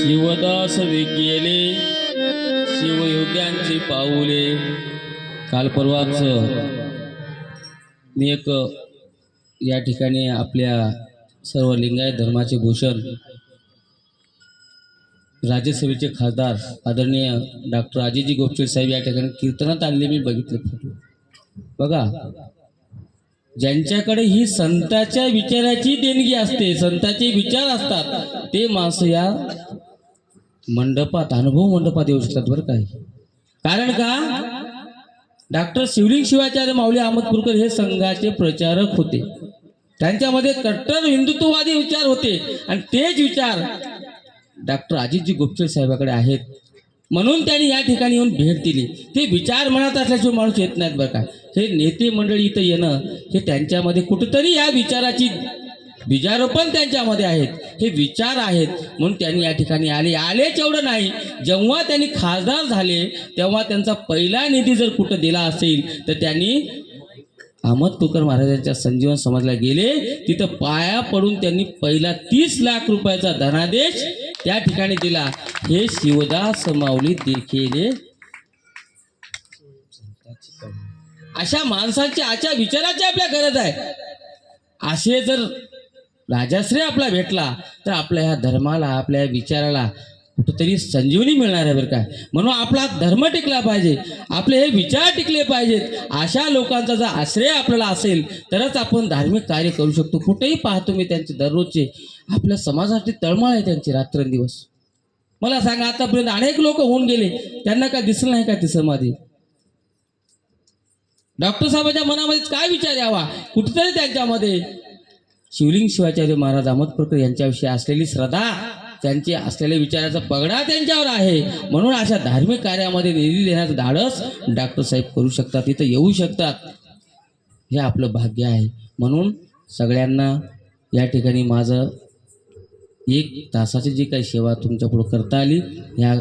शिवदास गेले शिवयोग्यांची पाऊले. काल परवाच मी एक या ठिकाणी आपल्या सर्व लिंगायत धर्माचे भूषण राज्यसभेचे खासदार आदरणीय डॉक्टर अजयजी गोपचे साहेब या ठिकाणी कीर्तनात आणले. मी बघितले फोटो बघा. ज्यांच्याकडे ही संतांच्या विचाराची देणगी असते, संतांचे विचार असतात, ते माणसं या मंडपात, अनुभव मंडपात येऊ शकतात बरं काय. कारण का, डॉक्टर शिवलिंग शिवाचार्य माऊली अहमदपूरकर हे संघाचे प्रचारक होते. त्यांच्यामध्ये कट्टर हिंदुत्ववादी विचार होते आणि तेच विचार डॉक्टर अजितजी गुप्ते साहेबाकडे आहेत. म्हणून त्यांनी या ठिकाणी येऊन भेट दिली. ते विचार मनात असल्याशिवाय माणूस येत नाहीत बरं का. हे नेते मंडळी इथं येणं हे त्यांच्यामध्ये कुठंतरी या विचाराची बीजारोपण त्यांच्यामध्ये आहेत, हे विचार आहेत. म्हणून त्यांनी या ठिकाणी आलेच एवढं नाही, जेव्हा त्यांनी खासदार झाले तेव्हा त्यांचा पहिला निधी जर कुठं दिला असेल तर त्यांनी अहमदपूरकर महाराजांच्या संजीवन समाजला गेले. तिथं पाया पडून त्यांनी पहिला 30 लाख रुपयाचा धनादेश त्या ठिकाणी दिला. हे शिवदास माऊली देखील अशा माणसांची, अशा विचाराची आपल्या गरज आहे. असे जर राजाश्रय आपला भेटला तर आपल्या ह्या धर्माला, आपल्या विचाराला कुठंतरी संजीवनी मिळणार आहे बरं काय. म्हणून आपला धर्म टिकला पाहिजे, आपले हे विचार टिकले पाहिजेत. अशा लोकांचा जर आश्रय आपल्याला असेल तरच आपण धार्मिक कार्य करू शकतो. कुठेही पाहतो मी त्यांचे दररोजचे आपल्या समाजासाठी तळमळ आहे त्यांची रात्रंदिवस. मला सांगा आतापर्यंत अनेक लोक होऊन गेले, त्यांना काय दिसलं नाही का ती समाधी. डॉक्टर साहेबांच्या मनामध्ये काय विचार यावा, कुठेतरी त्यांच्यामध्ये शिवलिंग शिवाचार्य महाराज अहमदपूरकर यांच्याविषयी असलेली श्रद्धा, त्यांची असलेल्या विचाराचा पगडा त्यांच्यावर आहे. म्हणून अशा धार्मिक कार्यामध्ये निधी देण्याचं धाडस डॉक्टर साहेब करू शकतात, इथं येऊ शकतात. हे आपलं भाग्य आहे. म्हणून सगळ्यांना या ठिकाणी माझं 1 तासाची जी काही सेवा तुमच्या पुढे करता आली, या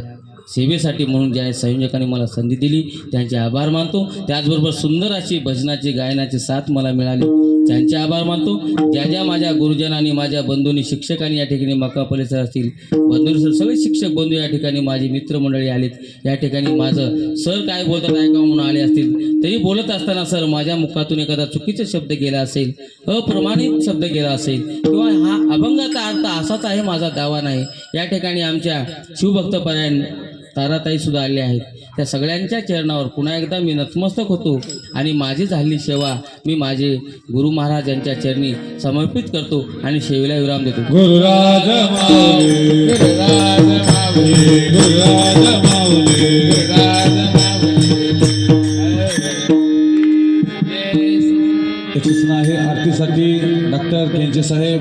सेवेसाठी म्हणून ज्या संयोजकांनी मला संधी दिली त्यांचे आभार मानतो. त्याचबरोबर सुंदर अशी भजनाची गायनाची साथ मला मिळाली, त्यांचे आभार मानतो. ज्या ज्या माझ्या गुरुजनांनी, माझ्या बंधूंनी, शिक्षकांनी या ठिकाणी मका परिसर असतील, बंधू सगळे शिक्षक बंधू या ठिकाणी, माझी मित्रमंडळी आलीत या ठिकाणी. माझं सर काय बोलतात ऐकावं म्हणून आले असतील, तरी बोलत असताना सर माझ्या मुखातून एखादा चुकीचा शब्द गेला असेल, अप्रमाणित शब्द गेला असेल किंवा हा अभंगाचा अर्थ असाच आहे माझा दावा नाही. या ठिकाणी आमच्या शिवभक्तपरायण ताराताई सुद्धा आले आहेत. त्या सगळ्यांच्या चरणावर पुन्हा एकदा मी नतमस्तक होतो आणि माझी झालेली सेवा मी माझे गुरु महाराज यांच्या चरणी समर्पित करतो आणि सेवेला विराम देतो. गुरुराज माऊली, गुरुराज माऊली, गुरुराज माऊली, गुरुराज याची सूचना आहे आरतीसाठी डॉक्टर केंचे साहेब,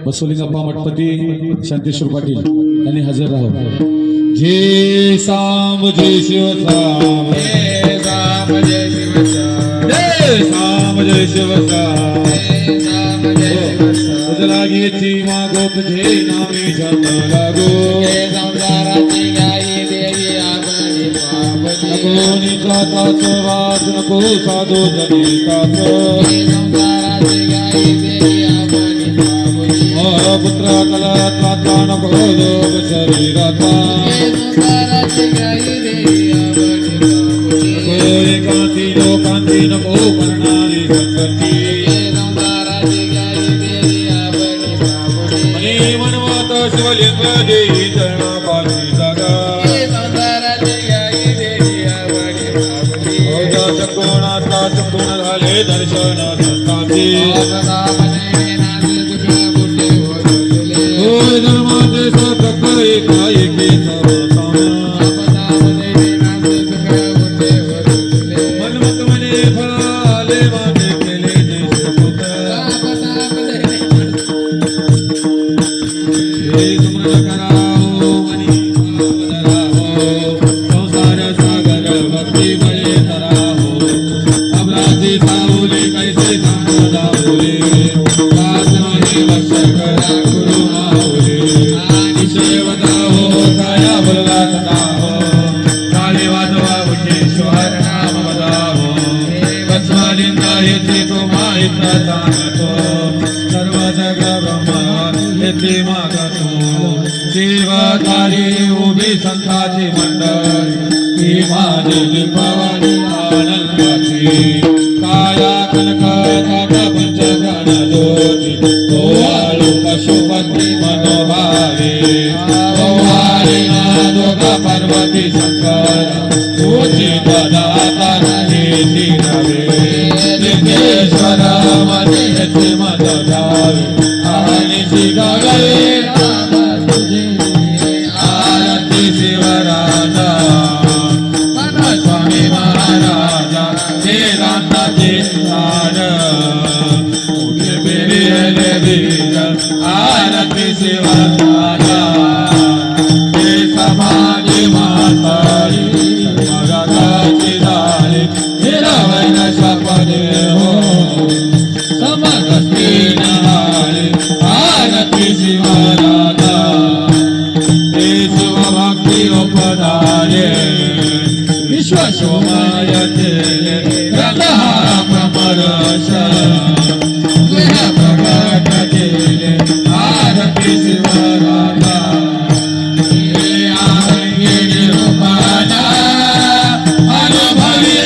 बसवलिंगप्पा मठपती, शांतेश्वर पाटील यांनी हजर राहावं. जय साम जय शिव साम, जय साम जय शिव साम, जय साम जय शिव साम, जय साम जय शिव साम. तुझलागीची मागो तुझे नामी जप लागो, हे संसाराची गाई देवी आपली पापची. नको निकाचा वास नको साधू जनिकाचा, हे संसाराची गाई देवी आपली पापची. पुत्र कलात्माचा नको लोभ शरीराचा, एकांती लोकांती नको करणारी संगती. मने मनवत शिवलिंग देई चरणापाशी जागा, चकोणाचा चकोण झाले दर्शन संतांची. धर्माचे सतत एकाएकी मनमत मने फळाले माने केले देशभूत. हे सुमन करावो मनी धरावो, संसार सागर भक्ती बळे तरावो. अमराती सावले कैसे सांगदावले, आत्मने वश करा गुरु माऊली. निशेवता हो छाया बलवा सदाहो, काळे वाजवा उठे श्वर नाम बजावो. वत्सलिंगा येथे तो माहित जाणतो, सर्व जग ब्रह्म येथे मागतो. देवतारी उभी संताची मंडळी, ही माझी दीपावली आनंदाची. काया कनक धागा पंचगण ज्योती, ओवाळू पशुपती मनोभावे. ओवाळी नादोगा पार्वती शंकर, तुझी दाता नाही शिरावे. लिंगेश्वर मध्ये येथे मत जावे, आणि शिगावे आरती शिवराजा. स्वामी महाराजा वेदांताचे सार, उठे बेरियले बीज आरती शिवराजा. हे समाधी माताळी सर्वगाची झाली, निरवैन शपथे हो समदस्ती नहाळी आरती शिवराजा. हे शिवभक्ती उपदारे विश्वशोमाय केले रंगहा प्रमरश. गुह प्रकट केले आरती शिवराजा. हे आरंगी निरूपणा अनुभवी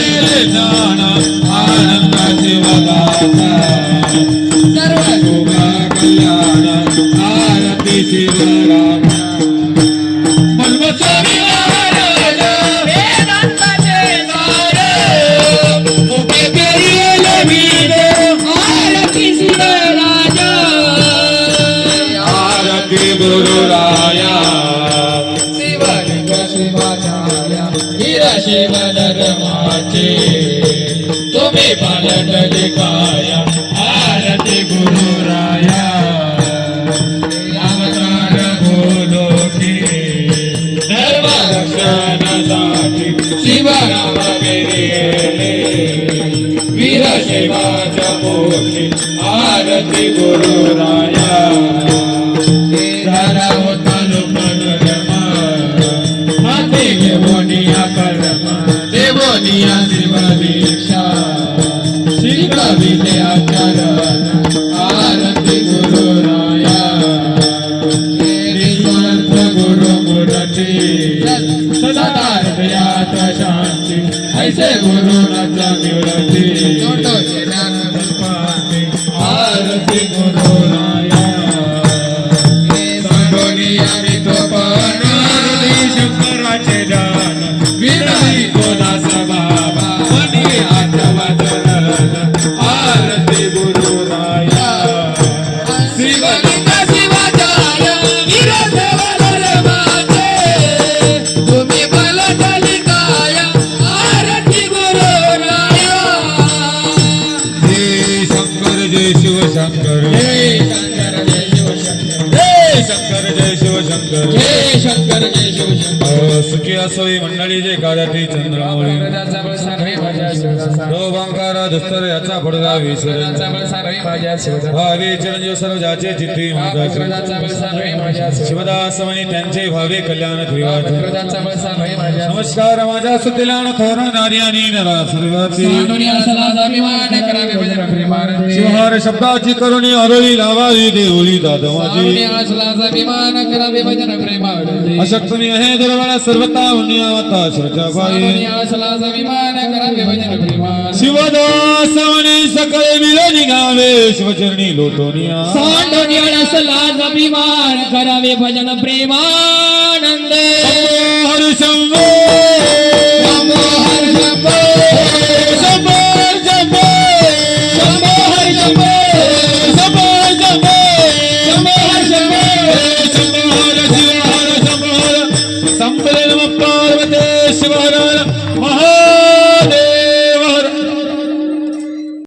ज्ञान आनंद शिवदाता. सर्व शुभ कल्याण आरती शिवराजा. पालटली काया आरती गुरुराया अवतार गोलोकी धर्म रक्षणासाठी शिवराम गेले वीर शिवाच्या पोटी आरती गुरुराया झाला होता लोकधर्म हाती घेऊनिया कर्म देवोनिया शिव दीक्षा शिकविले आचरण आरती गुरुराया निस्वार्थ गुरुमूर्ती सदा हृदयात शांती ऐसे गुरुनाथ मिळती आरती गुरुराया सांडोनिया विठोबा शंकराचे दान विनयी कोणास बाबा मनी आत्मवदन आरती गुरुराया शिवलिंग शिवाचार्य निरंजन माते तुम्ही बलटली काया आरती गुरुराया जय शंकर जय शिवशंकर जय शंकर जय शिवशंकर जय शंकर जय शिवशंकर जय शंकर जय शिवशंकर सुखी असोई मंडळी जे कादाती चंद्रमौळी रोबांकारा दस्तर याचा फडगा विसर भावी चिरंजीव सर्व जाचे चित्ती शिवदास म्हणे त्यांचे भावे कल्याण त्रिवाद नमस्कार माझ्या सुतिलान थोर नारी आणि नरा सर्वाती शिवहार शब्दाची करुणी अरोळी लावावी देवळी दादमाजी अशक्तनी हे दुर्बळ सर्वता उन्यावता श्रद्धाबाई शिवदास म्हणे सकळ मिळून गावे शिवचरणी लोटोनिया अभिमान करावे भजन प्रेमानंद